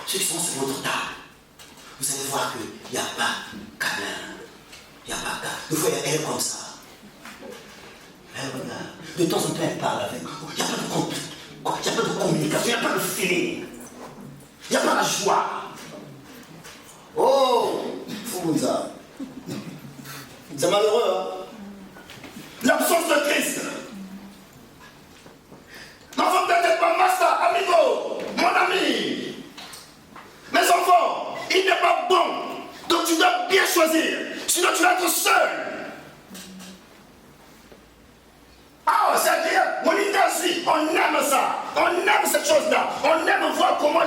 Ceux qui sont sur votre table, vous allez voir qu'il n'y a pas câlin. Il n'y a pas câlin. Des fois, elle est comme ça. Elle regarde. De temps en temps, elle parle avec. Il n'y a pas de conflit. Il n'y a pas de communication. Il n'y a pas de feeling. Il n'y a pas la joie. Oh, Fouza. C'est malheureux, hein? L'absence de Christ. N'enfant peut-être pas master, amigo, mon ami. Mes enfants, il n'est pas bon. Donc tu dois bien choisir. Sinon tu vas être seul. Ah, c'est agréable. Mon énergie, on aime ça. On aime cette chose-là. On aime voir comment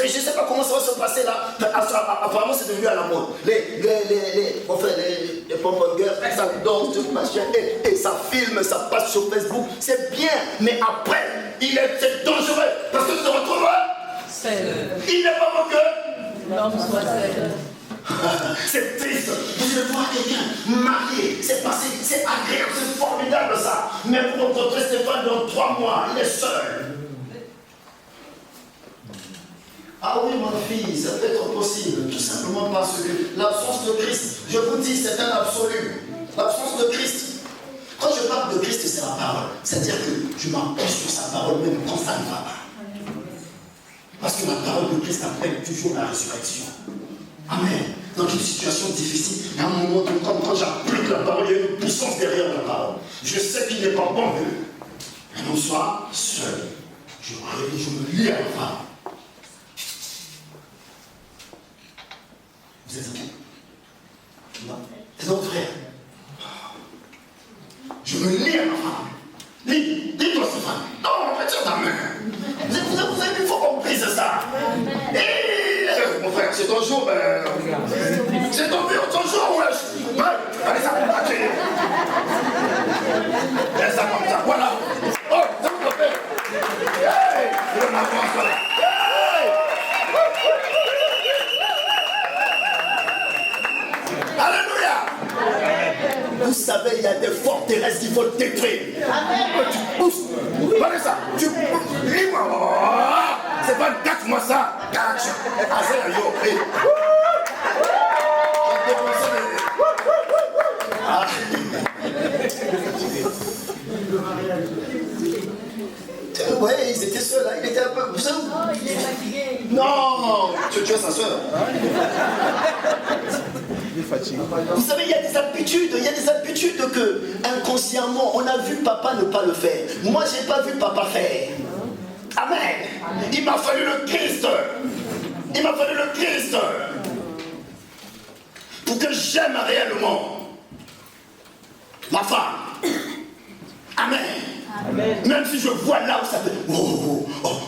je ne sais pas comment ça va se passer là. Apparemment, c'est devenu à la mode. Les pompons girls, ça danse, tout machin, et ça filme, ça passe sur Facebook. C'est bien, mais après, c'est dangereux. Parce que tu te retrouves il n'est pas mon cœur. L'homme soit seul. C'est triste. Vous allez voir quelqu'un marié, c'est passé, c'est agréable, c'est formidable ça. Mais vous rencontrez Stéphane dans 3 mois, il est seul. Ah oui, ma fille, ça peut être possible, tout simplement parce que l'absence de Christ, je vous dis, c'est un absolu. L'absence de Christ. Quand je parle de Christ, c'est la parole. C'est-à-dire que je m'appuie sur sa parole même quand ça ne va pas. Parce que la parole de Christ appelle toujours la résurrection. Amen. Dans une situation difficile, à un moment donné, quand j'applique la parole, il y a une puissance derrière la parole. Je sais qu'il n'est pas bon que l'on soit seul. Je me lie à la parole. Vous êtes qui? C'est notre frère. Je me lie à ma femme. Dis-toi, Stéphane. Non, retire ta main. Vous avez vu, il faut qu'on brise ça. Et mon frère, c'est ton jour. C'est ton jour, wesh. Allez, ça va. Laisse ça comme ça. Voilà. Oh, ça vous fait. Hey, on avance là. Alléluia. Vous savez, il y a des forteresses qu'il faut détruire. Tu pousses. Voilà ça. Tu pousses. C'est pas catch-moi ça. Catch. Ah, c'est yo. Oui, ils étaient seuls là, il était un peu. Vous savez, il est fatigué. Non, tu es sa soeur. Vous savez, il y a des habitudes que inconsciemment on a vu papa ne pas le faire. Moi, j'ai pas vu papa faire. Amen. Il m'a fallu le Christ. Il m'a fallu le Christ pour que j'aime réellement ma femme. Amen. Amen. Même si je vois là où ça fait.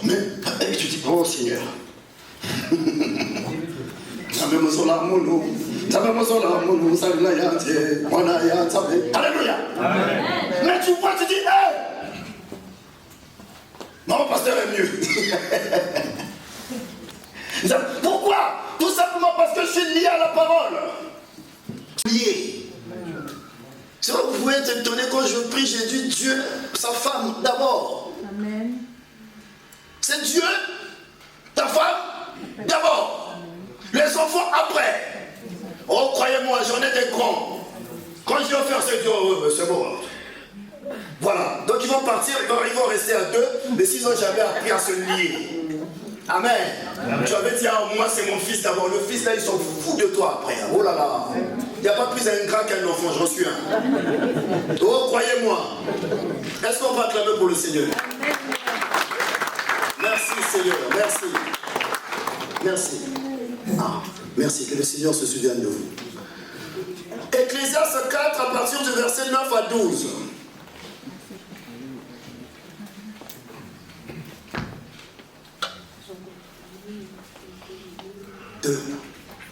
Mais tu dis, oh Seigneur. Alléluia. Amen. Mais tu vois, tu dis, hey! Non, pasteur est mieux. Pourquoi? Tout simplement parce que je suis lié à la parole. Lié. C'est vrai que vous pouvez être étonné quand je prie, j'ai dit Dieu, sa femme d'abord. Amen. C'est Dieu, ta femme d'abord. Les enfants après. Oh, croyez-moi, j'en ai des grands. Quand je vais faire ce Dieu, c'est bon. Voilà. Donc ils vont partir, ils vont rester à 2, mais s'ils n'ont jamais appris à se lier. Amen. Amen. Tu avais dit, ah, moi c'est mon fils d'abord. Le fils là, ils sont fous de toi après. Oh là là. Il n'y a pas plus ingrat qu'un enfant, j'en suis un. Oh, croyez-moi. Est-ce qu'on va acclamer pour le Seigneur? Merci Seigneur, merci. Merci. Ah, merci, que le Seigneur se souvienne de vous. Ecclésiaste 4 à partir du verset 9 à 12. Deux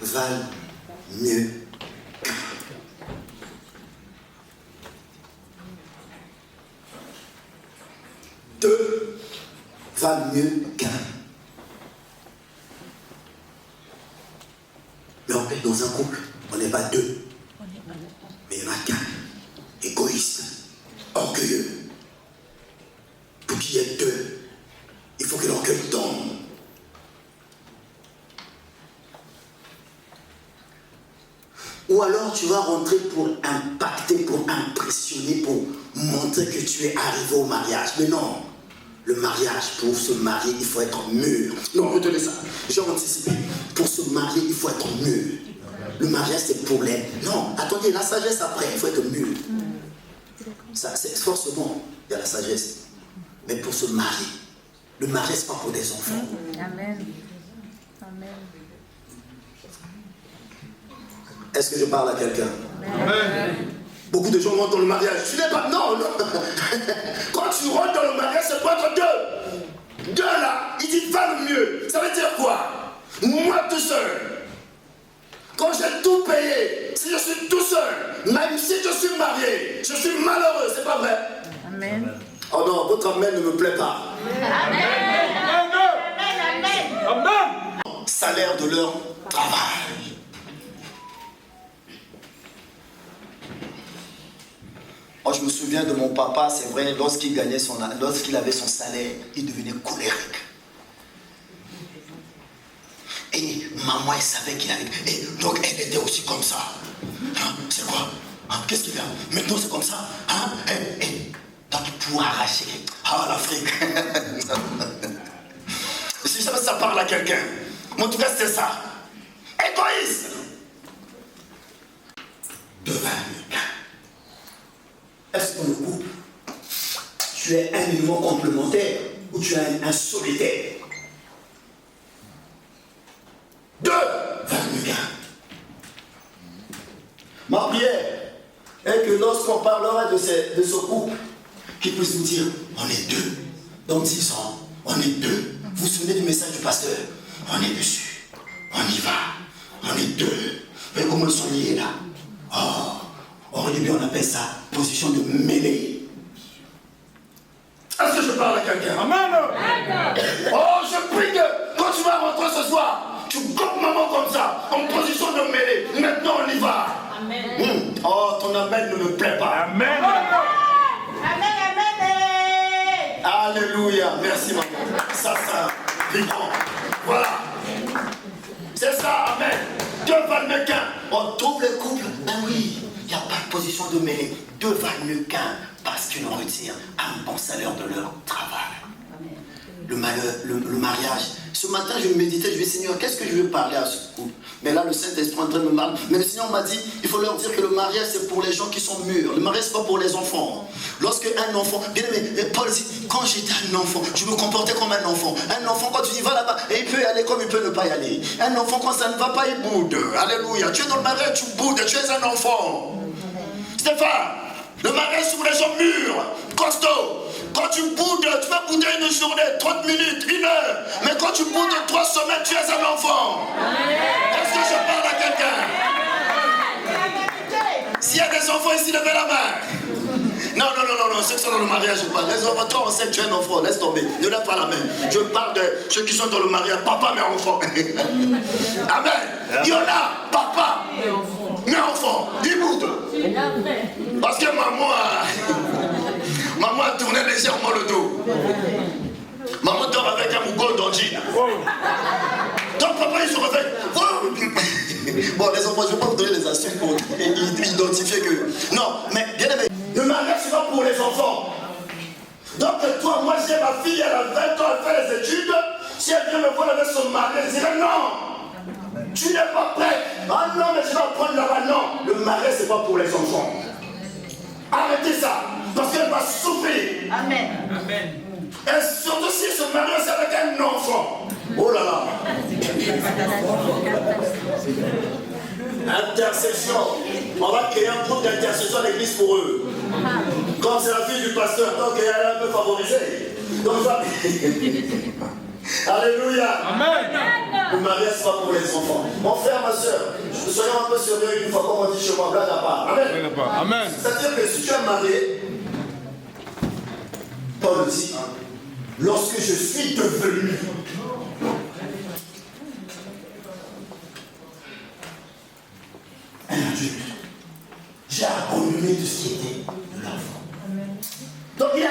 valent mieux qu'un. Deux valent mieux qu'un. Mais en fait, dans un couple, on n'est pas 2. Mais il y en a qu'un. Égoïste, orgueilleux. Pour qu'il y ait 2, il faut que l'orgueil tombe. Ou alors tu vas rentrer pour impacter, pour impressionner, pour montrer que tu es arrivé au mariage. Mais non, le mariage, pour se marier, il faut être mûr. Non, retenez ça, j'ai anticipé. Pour se marier, il faut être mûr. Le mariage, c'est pour les... Non, attendez, la sagesse après, il faut être mûr. Ça, c'est forcément, il y a la sagesse. Mais pour se marier, le mariage, c'est pas pour des enfants. Amen. Amen. Est-ce que je parle à quelqu'un? Beaucoup de gens rentrent dans le mariage. Tu n'es pas... Non, non. Quand tu rentres dans le mariage, c'est pour être 2. 2 là, il dit va le mieux. Ça veut dire quoi? Moi tout seul. Quand j'ai tout payé, si je suis tout seul, même si je suis marié, je suis malheureux, c'est pas vrai? Amen. Oh non, votre amen ne me plaît pas. Amen. Amen. Amen. Salaire de leur travail. Oh, je me souviens de mon papa, c'est vrai, lorsqu'il avait son salaire, il devenait colérique. Et maman, elle savait qu'il avait... Et donc, elle était aussi comme ça. Hein? C'est quoi? Hein? Qu'est-ce qu'il y a? Maintenant, c'est comme ça. Hein? Donc, pour arracher... Ah, l'Afrique. Si jamais ça parle à quelqu'un. Mais en tout cas, c'est ça. Égoïste. Devant le cas. Est-ce que dans le couple, tu es un élément complémentaire ou tu es un solitaire? 2, ma prière est que lorsqu'on parlera de ce couple, qu'il puisse nous dire, on est 2. Dans 10 ans, on est 2. Vous vous souvenez du message du pasteur? On est dessus. On y va. On est 2. Mais comment ils sont liés là? Oh, au début on appelle ça position de mêlée. Est-ce que je parle à quelqu'un? Amen. Oh, je prie que quand tu vas rentrer ce soir, tu gobes maman comme ça, en position de mêlée. Maintenant on y va. Amen. Oh, ton amen ne me plaît pas. Amen. Amen. Amen. Alléluia. Merci maman. Ça vibrant. Voilà. C'est ça, amen. 2 mannequins. On trouve les couples. Ben oui, il n'y a pas de position de mêlée. 2 mannequins parce qu'ils en retirent un bon salaire de leur travail. Le mariage. Ce matin, je méditais, je vais Seigneur, qu'est-ce que je veux parler à ce couple? Mais là, le Saint-Esprit est en train de me parler. Mais le Seigneur m'a dit, il faut leur dire que le mariage, c'est pour les gens qui sont mûrs. Le mariage, c'est pas pour les enfants. Lorsque un enfant, bien aimé, Paul dit, quand j'étais un enfant, je me comportais comme un enfant. Un enfant, quand tu y vas là-bas, et il peut y aller comme il peut ne pas y aller. Un enfant, quand ça ne va pas, il boude. Alléluia. Tu es dans le mariage, tu boudes, tu es un enfant. Stéphane, le mariage, c'est pour les gens mûrs, costauds. Quand tu boudes, tu vas bouder une journée, 30 minutes, 1 heure. Mais quand tu boudes 3 semaines, tu es un enfant. Est-ce que je parle à quelqu'un? S'il y a des enfants ici, levez la main. Non, ceux qui sont dans le mariage, je parle. Les enfants, toi, on sait que tu es un enfant, laisse tomber. Ne lève pas la main. Je parle de ceux qui sont dans le mariage, papa, mais enfant. Amen. Il y en a, papa, mais enfant. Ils boudent. Parce que maman a tourné légèrement le dos. Maman dort avec un mougon d'angine. Donc papa il se réveille. Bon les enfants, je ne vais pas vous donner les astuces pour identifier que... Non, mais bien aimé, le mariage c'est pas pour les enfants. Donc toi, moi j'ai ma fille, elle a 20 ans, elle fait les études. Si elle vient me voir avec son mari, elle dirait non, tu n'es pas prêt. Ah non, mais je vais prendre là-bas. Non, le mariage c'est pas pour les enfants. Arrêtez ça, parce qu'elle va souffrir. Amen. Et surtout si ce mariage c'est avec un enfant. Oh là là. Intercession. On va créer un groupe d'intercession à l'église pour eux. Comme c'est la fille du pasteur, donc elle est un peu favorisée. Donc ça... Alléluia. Amen. Le mariage c'est pas pour les enfants. Mon frère, ma soeur, soyons un peu sérieux une fois comme on dit chez moi, blague à part. Amen. Amen. C'est-à-dire que si tu es marié, Paul dit, lorsque je suis devenu un adulte, j'ai abandonné tout ce qui était de l'enfant. Donc il a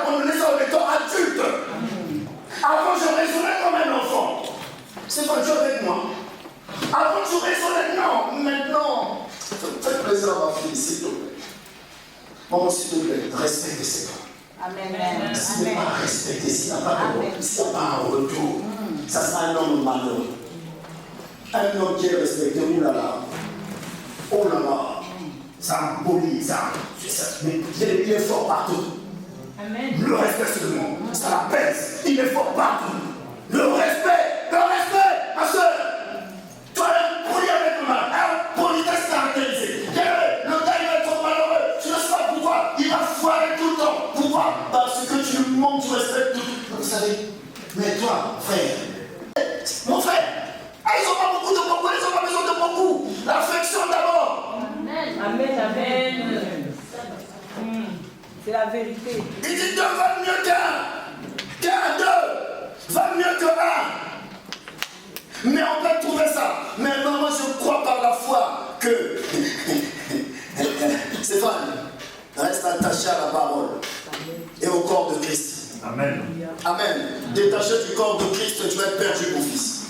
abandonné ça en étant adulte. Avant je raisonnais comme un enfant. C'est pas Dieu avec moi. Avant je raisonnais, non, maintenant. Faites plaisir à ma fille, s'il te plaît. Maman, s'il te plaît, respectez ses parents. Amen. S'il n'est pas respecté, s'il n'a pas un retour, ça sera un homme malheureux. Un homme qui est respecté, oh là là, ça empolie, ça. Il est fort partout. Amen. Le respect seulement, ça la pèse. Il est fort partout. Le respect, ma soeur. Tu es poli avec le mal, politesse caractérisée. Le gars, il va être malheureux. Tu ne sais pas pourquoi. Il va foirer tout le temps. Pourquoi? Parce que tu lui manques du respect. Vous savez, Mais toi, frère, mon frère, ils n'ont pas beaucoup de beaucoup, ils n'ont pas besoin de beaucoup. L'affection d'abord. Amen, amen. C'est la vérité. Il dit 2 valent mieux qu'un 2 valent mieux que 1. Mais on peut trouver ça. Mais moi je crois par la foi que Stéphane reste attaché à la parole et au corps de Christ. Amen. Amen. Détaché du corps de Christ, tu vas être perdu, mon fils.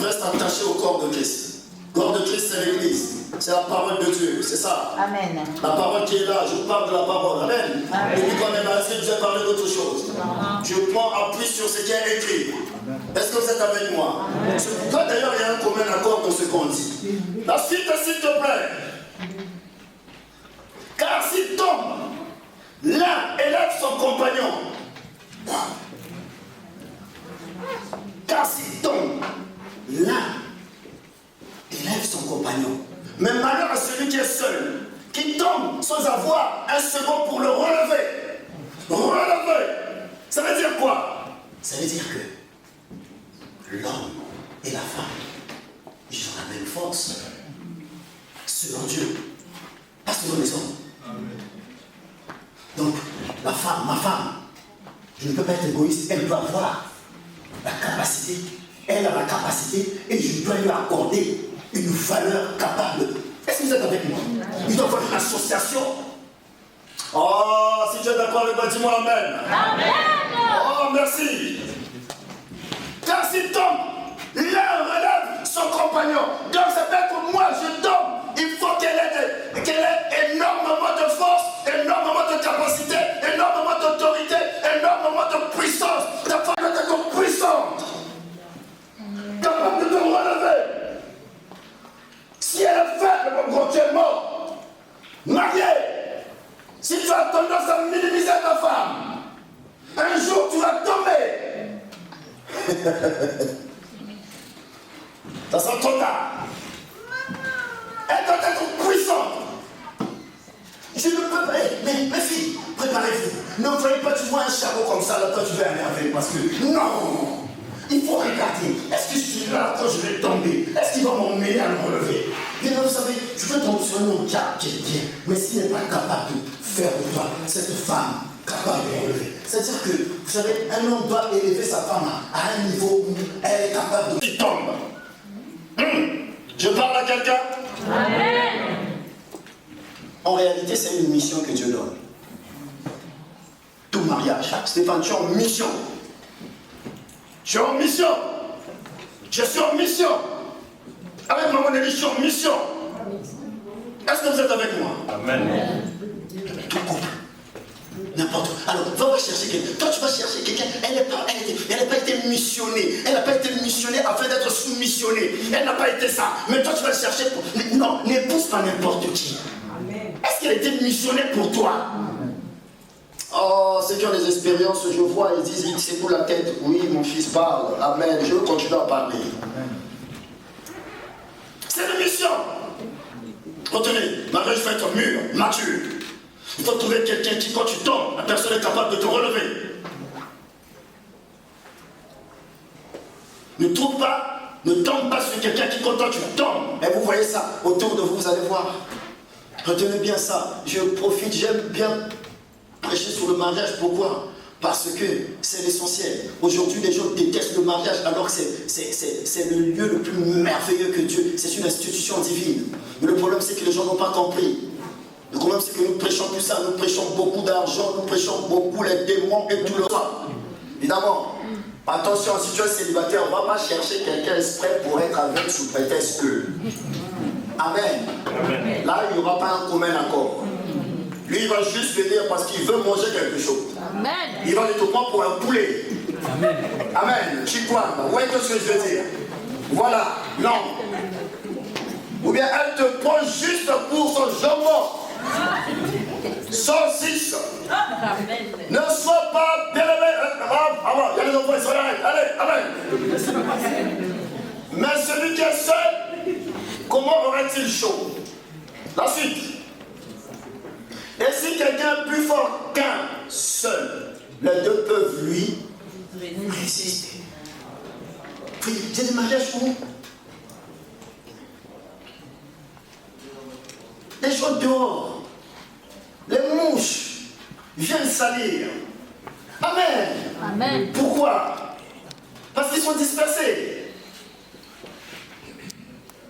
Reste attaché au corps de Christ. Le corps de Christ, c'est l'Église. C'est la parole de Dieu, c'est ça. Amen. La parole qui est là, je parle de la parole. Amen. Et puis quand même, est-ce que je vais parler d'autre chose? Je prends appui sur ce qui est écrit. Est-ce que vous êtes avec moi? C'est pourquoi d'ailleurs il y a un commun accord dans ce qu'on dit. La suite, s'il te plaît. Car s'il tombe, l'un élève son compagnon. Car s'il tombe, l'un élève son compagnon. Mais malheur à celui qui est seul, qui tombe sans avoir un second pour le relever. Relever. Ça veut dire quoi? Ça veut dire que l'homme et la femme, ils ont la même force. Selon Dieu. Pas selon les hommes. Donc, la femme, ma femme, je ne peux pas être égoïste, elle doit avoir la capacité. Elle a la capacité et je dois lui accorder une valeur capable. Est-ce que vous êtes avec moi? Il doit y avoir une association. Oh, si tu es d'accord avec moi, dis-moi amen. Amen. Oh, merci. Car s'il tombe, l'un relève son compagnon. Donc ça peut être moi, je tombe. Il faut qu'elle ait énormément de force, énormément de capacité, énormément d'autorité, énormément de puissance. Ta femme doit être puissante. Capable de te relever. Si elle est faible, quand tu es mort, marié, si tu as tendance à minimiser ta femme, un jour tu vas tomber. Ça sent trop tard. Elle doit être puissante. Je ne peux pas. Mes filles, préparez-vous. Ne voyez pas, tu vois un chapeau comme ça, là, toi tu vas énerver parce que. Non! Il faut regarder. Est-ce que je suis là quand je vais tomber? Est-ce qu'il va m'emmener à me relever? Mais là, vous savez, je peux tomber sur un homme qui est bien, mais s'il n'est pas capable de faire de toi cette femme capable de relever. C'est-à-dire que, vous savez, un homme doit élever sa femme à un niveau où elle est capable de. Il tombe. Je parle à quelqu'un? Amen. En réalité, c'est une mission que Dieu donne. Tout mariage. Stéphane, tu es en mission. Je suis en mission. Je suis en mission. Avec maman Nelly, je suis en mission. Est-ce que vous êtes avec moi? Amen. Tout couple. N'importe où. Alors, va chercher quelqu'un. Toi, tu vas chercher quelqu'un. Elle n'a pas été missionnée. Elle n'a pas été missionnée afin d'être soumissionnée. Elle n'a pas été ça. Mais toi, tu vas chercher pour. Non, n'épouse pas n'importe qui. Est-ce qu'elle a été missionnée pour toi? Oh, ceux qui ont des expériences, je vois, ils disent, c'est pour la tête. Oui, mon fils parle. Amen. Je veux continuer à parler. C'est une mission. Retenez, mariage faut être mûr, mature. Il faut trouver quelqu'un qui, quand tu tombes, la personne est capable de te relever. Ne tombe pas sur quelqu'un qui, quand tu tombes. Et vous voyez ça, autour de vous, vous allez voir. Retenez bien ça. Je profite, j'aime bien prêcher sur le mariage. Pourquoi? Parce que c'est l'essentiel. Aujourd'hui, les gens détestent le mariage alors que c'est le lieu le plus merveilleux que Dieu. C'est une institution divine. Mais le problème, c'est que les gens n'ont pas compris. Le problème, c'est que nous prêchons tout ça. Nous prêchons beaucoup d'argent, nous prêchons beaucoup les démons et tout le temps. Évidemment, attention, si tu es célibataire, on ne va pas chercher quelqu'un exprès pour être avec sous prétexte que. Amen. Amen. Là, il n'y aura pas un commun accord. Lui, il va juste venir parce qu'il veut manger quelque chose. Amen. Il va te prendre pour un poulet. Amen. Amen. Chikwam, vous voyez ce que je veux dire? Voilà. Non. Ou bien elle te prend juste pour son jambon. 106. Amen. Ne sois pas bien aimé. Il y a les enfants, ils sont là. Allez, amen. Mais celui qui est seul, comment aurait-il chaud? La suite. Et si quelqu'un est plus fort qu'un seul, les deux peuvent lui Résister. Oui, j'ai des mariages où les gens dehors, les mouches viennent salir. Amen. Amen. Pourquoi? Parce qu'ils sont dispersés.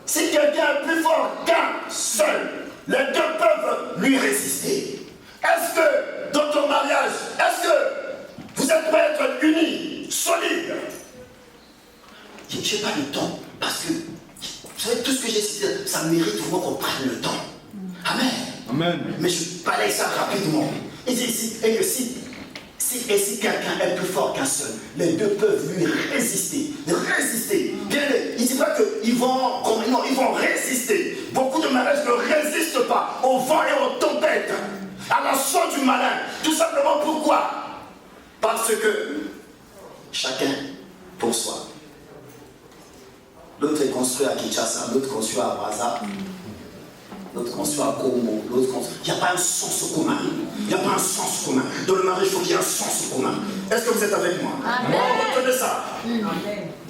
Si quelqu'un est plus fort qu'un seul, les deux peuvent lui résister. Est-ce que dans ton mariage, est-ce que vous êtes prêts à être unis, solides? Je n'ai pas le temps, parce que, vous savez, tout ce que j'ai cité, ça mérite vraiment qu'on prenne le temps. Amen. Amen. Mais je balaye ça rapidement. Il dit ici, et que si quelqu'un est plus fort qu'un seul, les deux peuvent lui résister. Résister. Bien, il ne dit pas qu'ils vont, non, ils vont résister. Beaucoup de mariages ne résistent pas au vent et aux tempêtes, à l'assaut du malin. Tout simplement pourquoi? Parce que chacun pour soi. L'autre est construit à Kinshasa, l'autre construit à Brazza, l'autre construit à Congo, l'autre construit... Il n'y a pas un sens commun. Il n'y a pas un sens commun. Dans le mariage, il faut qu'il y ait un sens commun. Est-ce que vous êtes avec moi? Amen. Retenez ça.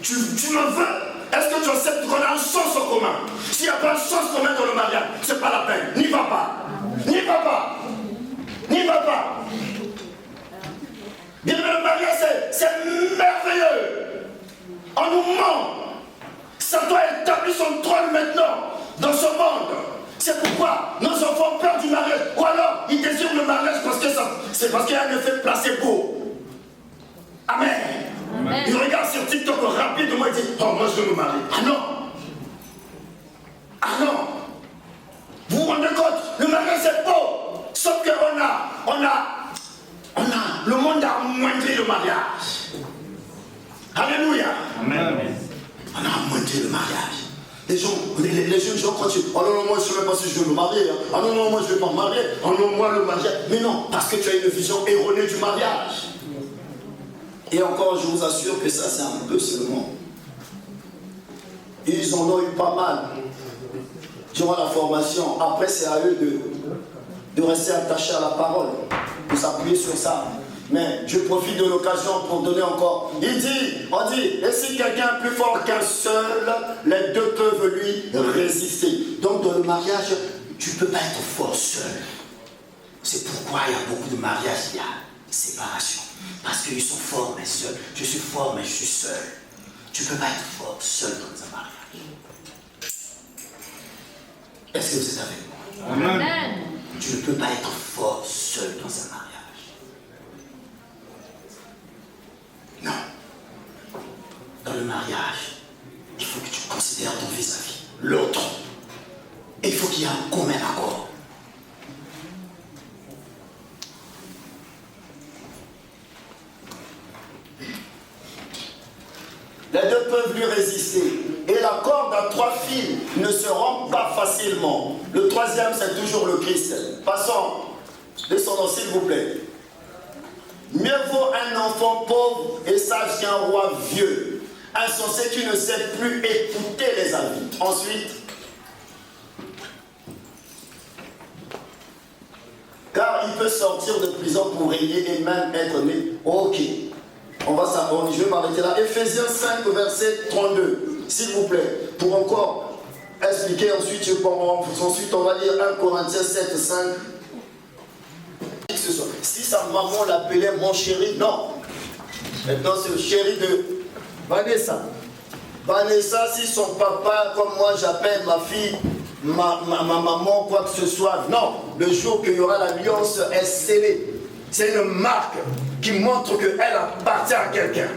Tu me veux? Est-ce que tu acceptes qu'on a un sens commun? S'il n'y a pas un sens commun dans le mariage, c'est pas la peine. N'y va pas. N'y va pas. N'y va pas. Bien, le mariage, c'est merveilleux. On nous ment. Satan a établi son trône maintenant dans ce monde. C'est pourquoi nos enfants ont peur du mariage. Ou alors, ils désirent le mariage parce que c'est parce qu'il y a un effet placebo. Amen. Amen. Ils regardent sur TikTok rapidement et disent, oh, moi je veux me marier. Ah non. Ah non. Vous vous rendez compte? Le mariage c'est beau. Sauf qu'on a, le monde a amoindri le mariage. Alléluia. Amen. On a amoindri le mariage. Les jeunes gens continuent. Oh non, non, moi je ne sais même pas si je veux me marier. Hein. Ah non, non, moi je ne vais pas me marier. Ah non, moi le mariage. Mais non, parce que tu as une vision erronée du mariage. Et encore, je vous assure que ça c'est un peu seulement. Ils en ont eu pas mal durant la formation. Après, c'est à eux de rester attachés à la parole, de s'appuyer sur ça. Mais je profite de l'occasion pour donner encore. On dit, et si quelqu'un est plus fort qu'un seul, les deux peuvent lui résister. Donc dans le mariage, tu ne peux pas être fort seul. C'est pourquoi il y a beaucoup de mariages, il y a séparation. Parce qu'ils sont forts mais seuls. Je suis fort mais je suis seul. Tu ne peux pas être fort seul dans un mariage. Est-ce que vous êtes avec moi? Amen. Tu ne peux pas être fort seul dans un mariage. Non. Dans le mariage, il faut que tu considères ton vis-à-vis, l'autre. Et il faut qu'il y ait un commun accord. Les deux peuvent lui résister. Et la corde à 3 fils ne se rompt pas facilement. Le troisième, c'est toujours le Christ. Passons. Descendons, s'il vous plaît. Mieux vaut un enfant pauvre et sage qu'un roi vieux, insensé qui ne sait plus écouter les avis. Ensuite, car il peut sortir de prison pour régner et même être né. Ok, je vais m'arrêter là. Ephésiens 5, verset 32, s'il vous plaît, pour encore expliquer. Ensuite, on va lire 1 Corinthiens 7, 5. Si sa maman l'appelait mon chéri, non. Maintenant, c'est le chéri de Vanessa. Vanessa, si son papa, comme moi j'appelle ma fille, ma maman, quoi que ce soit, non. Le jour qu'il y aura l'alliance est scellée. C'est une marque qui montre qu'elle appartient à quelqu'un.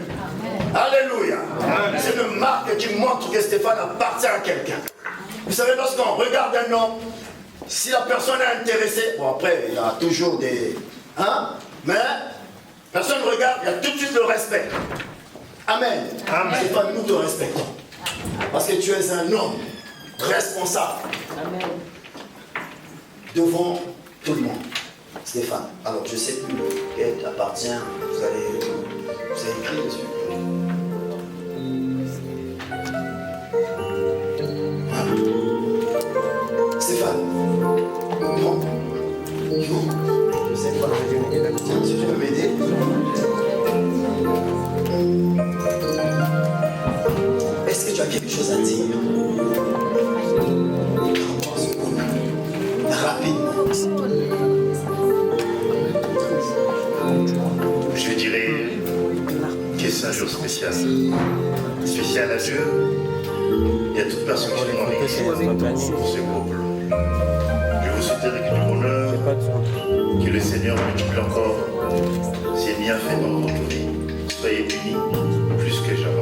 Alléluia. C'est une marque qui montre que Stéphane appartient à quelqu'un. Vous savez, lorsqu'on regarde un homme, si la personne est intéressée, bon après, il y a toujours des... Hein? Mais, personne ne regarde, il y a tout de suite le respect. Amen. Amen. C'est pas nous te respectons. Parce que tu es un homme responsable. Amen. Devant tout le monde. Stéphane, alors je sais plus lequel appartient, vous avez écrit dessus. Voilà. Stéphane, non. Je sais pas, tiens, si tu peux m'aider. quelque chose à dire. Rapidement. Je dirais que c'est un jour spécial. Spécial à Dieu et à toute personne qui nous regarde pour ce couple. Je vous souhaiterais que du bonheur, que le Seigneur multiplie encore ses bienfaits dans votre vie. Soyez unis plus que jamais.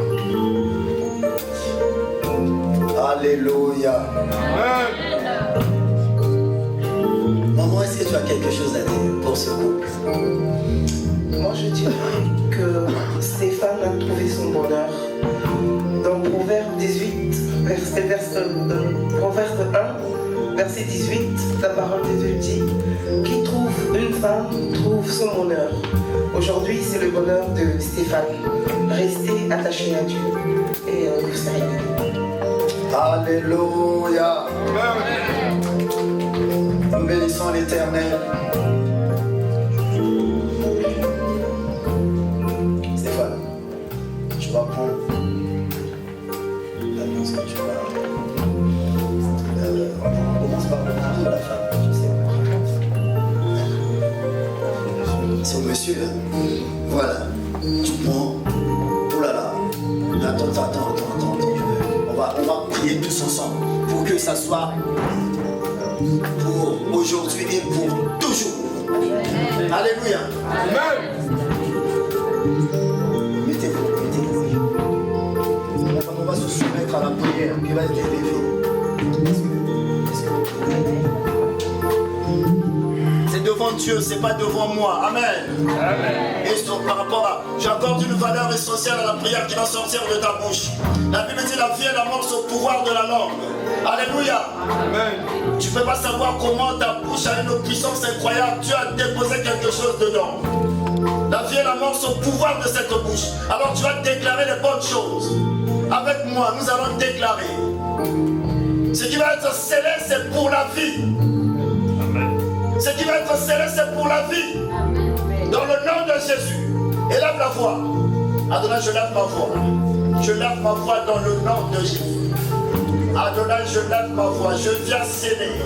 Alléluia. Maman, est-ce que tu as quelque chose à dire pour ce couple? Moi, je dirais que Stéphane a trouvé son bonheur dans Proverbe 18, Proverbe 1, verset 18, la parole de Dieu dit « Qui trouve une femme trouve son bonheur ». Aujourd'hui, c'est le bonheur de Stéphane. Restez attachés à Dieu et vous serez bénis. Alléluia. Nous bénissons l'Éternel. Stéphane, tu vas prendre l'annonce que tu vas. On commence par le nom de la femme, tu sais. C'est au monsieur, hein? Voilà. Tu prends. Oh là là. Attends. On va prier tous ensemble pour que ça soit pour aujourd'hui et pour toujours. Alléluia. Amen. Mettez-vous. On va se soumettre à la prière qui va être élevée. C'est devant Dieu, c'est pas devant moi. Amen. Amen. Et par rapport à, j'accorde une valeur essentielle à la prière qui va sortir de ta bouche. La Bible dit la vie et la mort sont au pouvoir de la langue. Alléluia. Amen. Tu ne peux pas savoir comment ta bouche a une puissance incroyable. Dieu a déposé quelque chose dedans. La vie et la mort sont au pouvoir de cette bouche. Alors tu vas déclarer les bonnes choses. Avec moi, nous allons déclarer. Ce qui va être scellé, c'est pour la vie. Ce qui va être scellé, c'est pour la vie. Dans le nom de Jésus. Élève la voix. Adonai, je lève ma voix. Je lève ma voix dans le nom de Jésus. Adonai, je lève ma voix. Je viens sceller.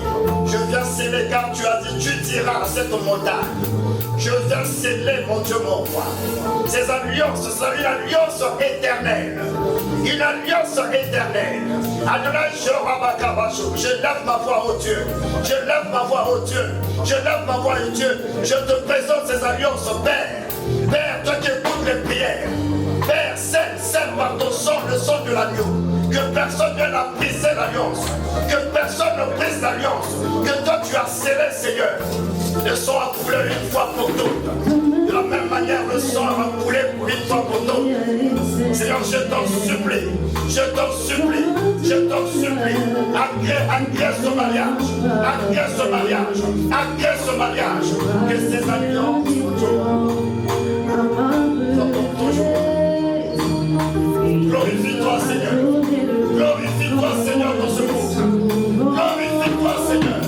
Je viens sceller car tu as dit, tu diras à cette montagne. Je viens sceller, mon Dieu, mon roi. Ces alliances sont une alliance éternelle. Une alliance éternelle. Adonai, je lève ma voix au Dieu. Je lève ma voix au Dieu. Je lève ma voix au Dieu. Je te présente ces alliances, Père. Père, toi qui écoutes les prières. Père, scelle par ton sang le sang de l'agneau. Que personne ne vienne à briser l'alliance. Que personne ne brise l'alliance. Que toi tu as scellé, Seigneur. Le sang a coulé une fois pour toutes. De la même manière, le sang a coulé une fois pour toutes. Seigneur, je t'en supplie. Je t'en supplie. Je t'en supplie. Agrée ce mariage. Agrée ce mariage. Agrée ce mariage. Que ces alliances toujours. Glorifie-toi, Seigneur. Glorifie-toi, Seigneur, dans ce monde. Glorifie-toi, Seigneur.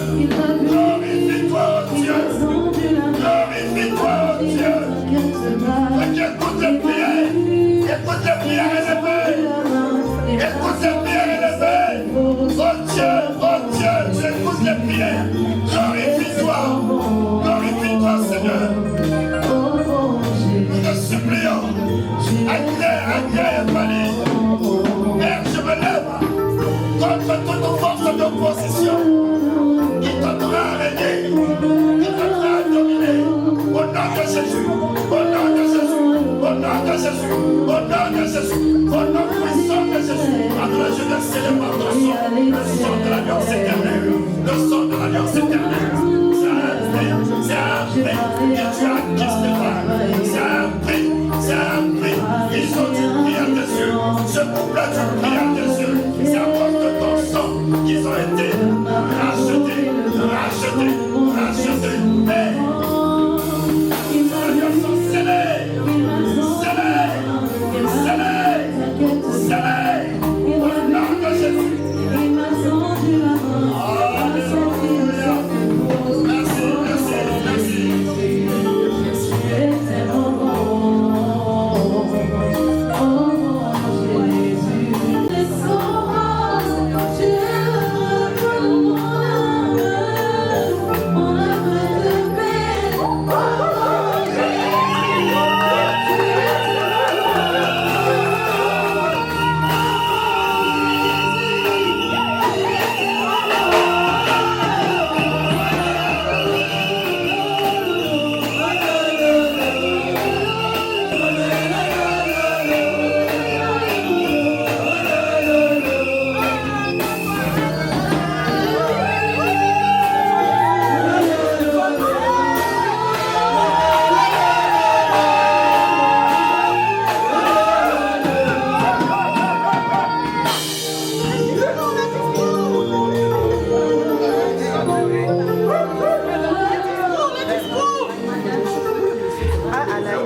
Glorifie-toi, Dieu. Glorifie-toi, Dieu. Écoute les prières. Écoute les prières élevées. Écoute les prières élevées. Oh Dieu, j'écoute les prières. Glorifie-toi. Glorifie-toi, Seigneur. Nous te supplions. Agrée, Fanny. Père, je me lève contre toute force d'opposition qui tentera à régner, qui tentera à dominer. Au nom de Jésus, au nom de Jésus, au nom de Jésus, au nom de Jésus, au nom puissant de Jésus. Adonai, je viens sceller par ton sang, le sang de l'alliance éternelle, le sang de l'alliance éternelle. C'est un prix que tu as acquis, Stéphane. C'est un prix. Ils ont dû prier à tes yeux. Ce couple a dû prier à tes yeux. C'est à cause de ton sang qu'ils ont été rachetés. Mais ils sont scellés. Au nom de Jésus. Alléluia. Merci. Oh, Jésus, descends.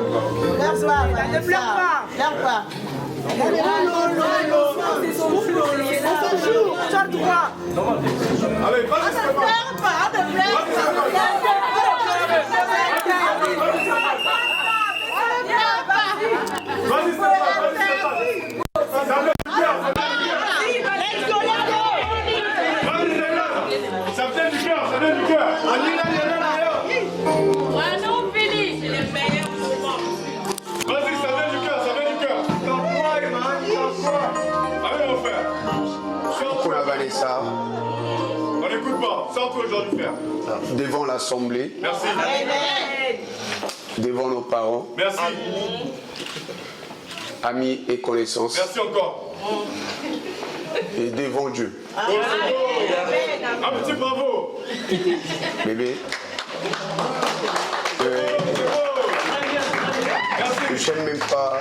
Ne pleure pas. Sors droit. Allez, vas-y, Ne pleure pas. Vas-y, ça vient du cœur, ça vient du cœur. Non, Félix, c'est les meilleurs moments. Vas-y, ça vient du cœur, ça vient du cœur. Allez, mon frère. Pour la Vanessa. On n'écoute pas, sors-toi aujourd'hui, frère. Devant l'Assemblée. Merci. Devant nos parents. Merci. Amis et connaissances. Merci encore. Et devant Dieu. Un petit bravo. Bébé. Je ne sais même pas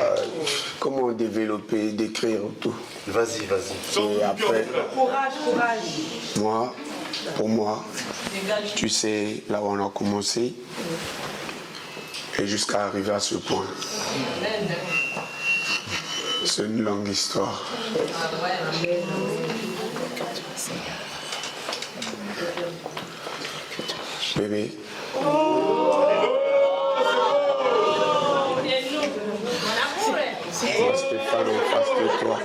comment développer, décrire tout. Vas-y. Et après, Courage. pour moi, tu sais, là où on a commencé, et jusqu'à arriver à ce point. C'est une longue histoire. Bébé. C'est Stéphane en face de toi.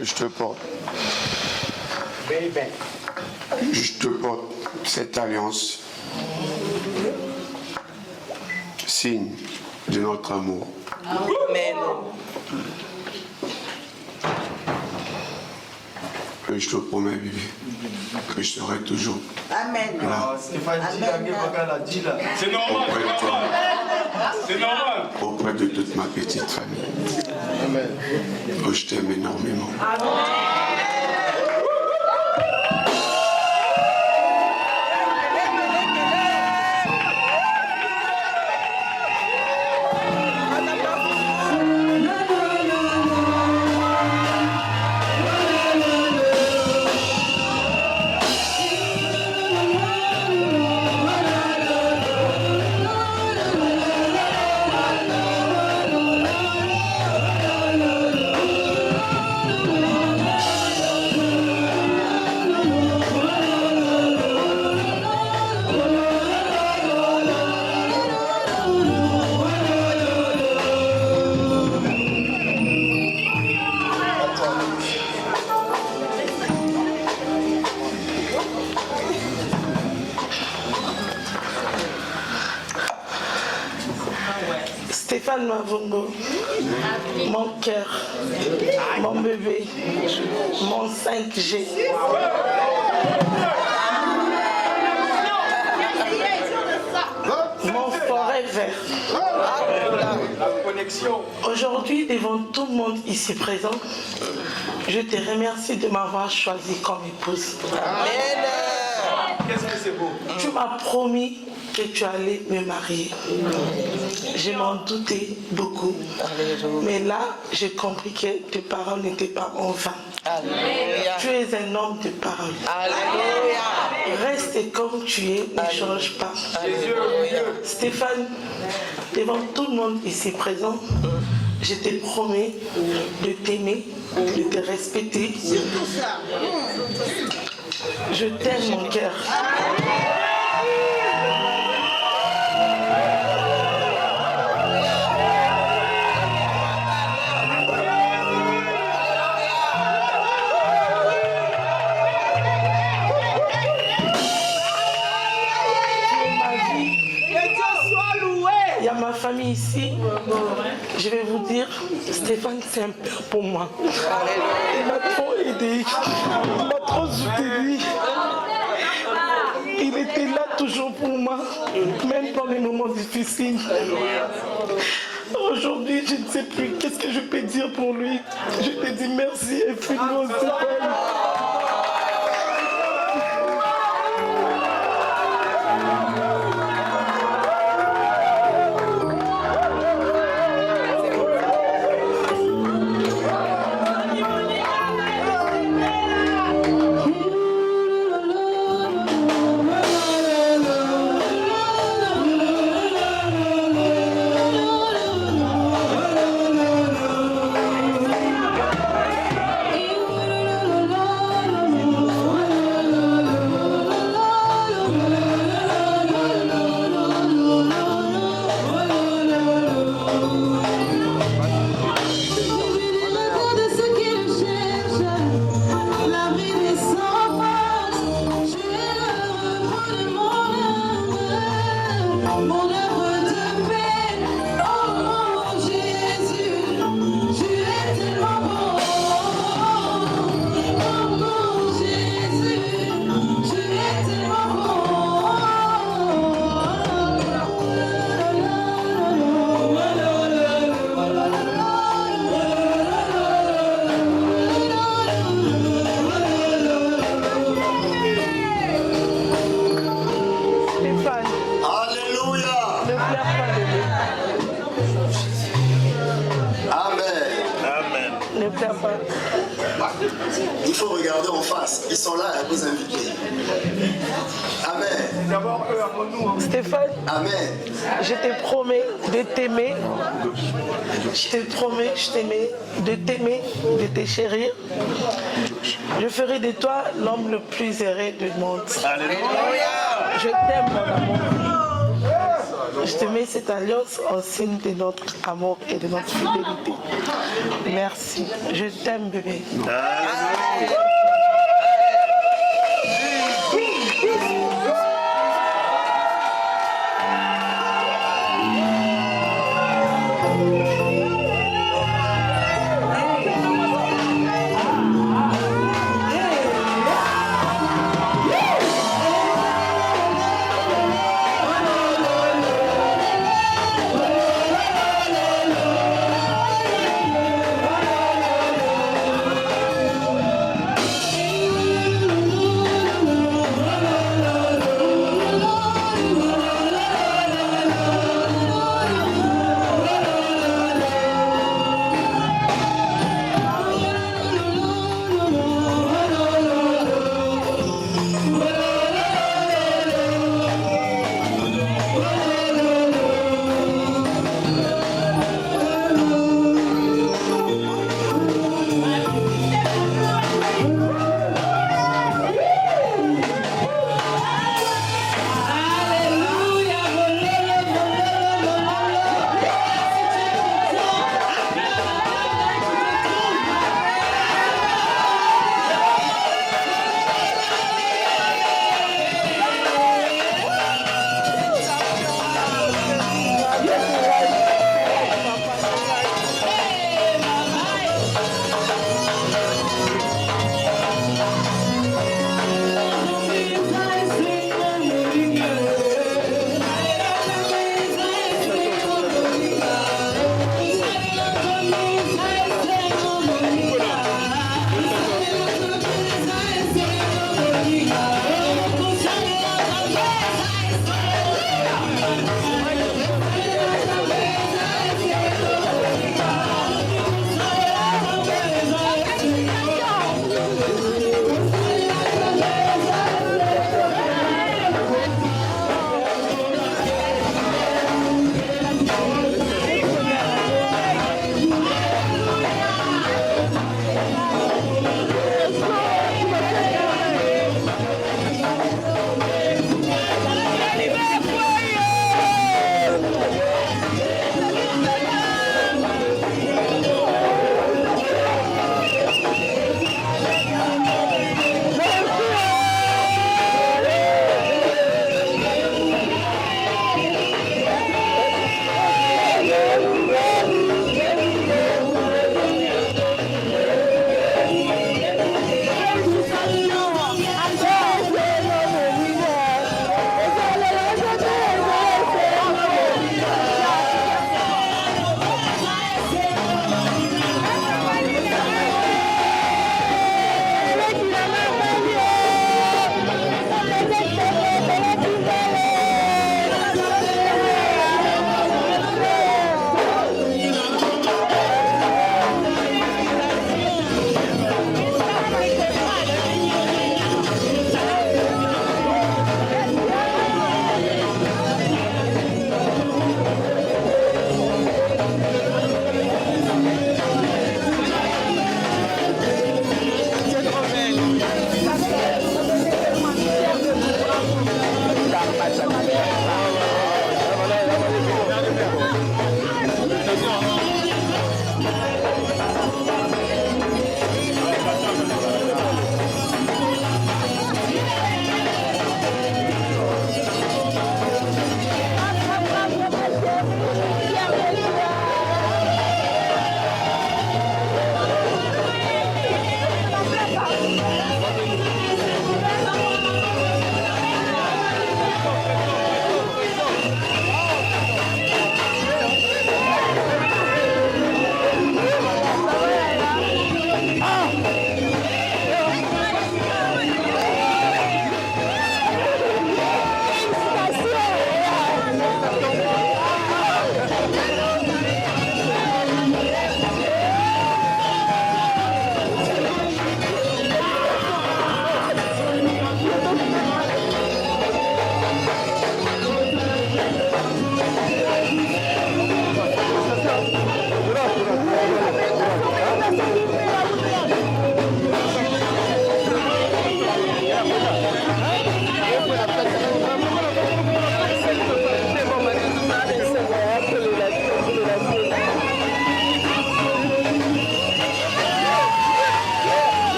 Je te porte. Je te porte cette alliance. Signe de notre amour. Amen. Et je te promets, bébé, que je serai toujours Amen. là. C'est normal, c'est normal. C'est normal. Auprès de toute ma petite famille. Amen. Je t'aime énormément. Stéphane Mavongo, mon cœur, mon bébé, mon 5G. Mon forêt vert. Aujourd'hui, devant tout le monde ici présent, je te remercie de m'avoir choisi comme épouse. Qu'est-ce que c'est beau. Tu m'as promis que tu allais me marier. Je m'en doutais beaucoup. Mais là, j'ai compris que tes paroles n'étaient pas en vain. Tu es un homme de parole. Reste comme tu es, ne change pas. Stéphane, devant tout le monde ici présent, je te promets de t'aimer, de te respecter. Je t'aime, mon cœur. Il y a ma famille ici. Je vais vous dire, Stéphane, c'est un père pour moi. Il m'a trop aidé. Il m'a trop soutenu. Il était là toujours pour moi, même dans les moments difficiles. Aujourd'hui, je ne sais plus qu'est-ce que je peux dire pour lui. Je te dis merci infiniment, Stéphane. mon œuvre de paix. Oh Jésus, tu es tellement bon. Oh mon Jésus, tu es tellement bon. Alléluia. Amen. Amen. Ne pleure pas. Il faut regarder en face. Ils sont là à vous inviter. Amen. Stéphane, Amen. je te promets de t'aimer. Je te promets, je t'aimais, de t'aimer, de te chérir. Je ferai de toi l'homme le plus heureux du monde. Alléluia. Je t'aime, mon amour. Je te mets cette alliance en signe de notre amour et de notre fidélité. Merci. Je t'aime, bébé. Alléluia.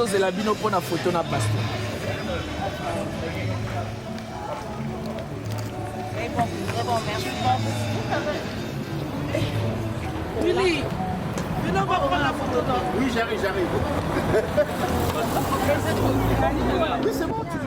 yazozela bino mpona foto na pasteur. Willy, viens voir prendre la photo. Oui, j'arrive. Oui, c'est bon.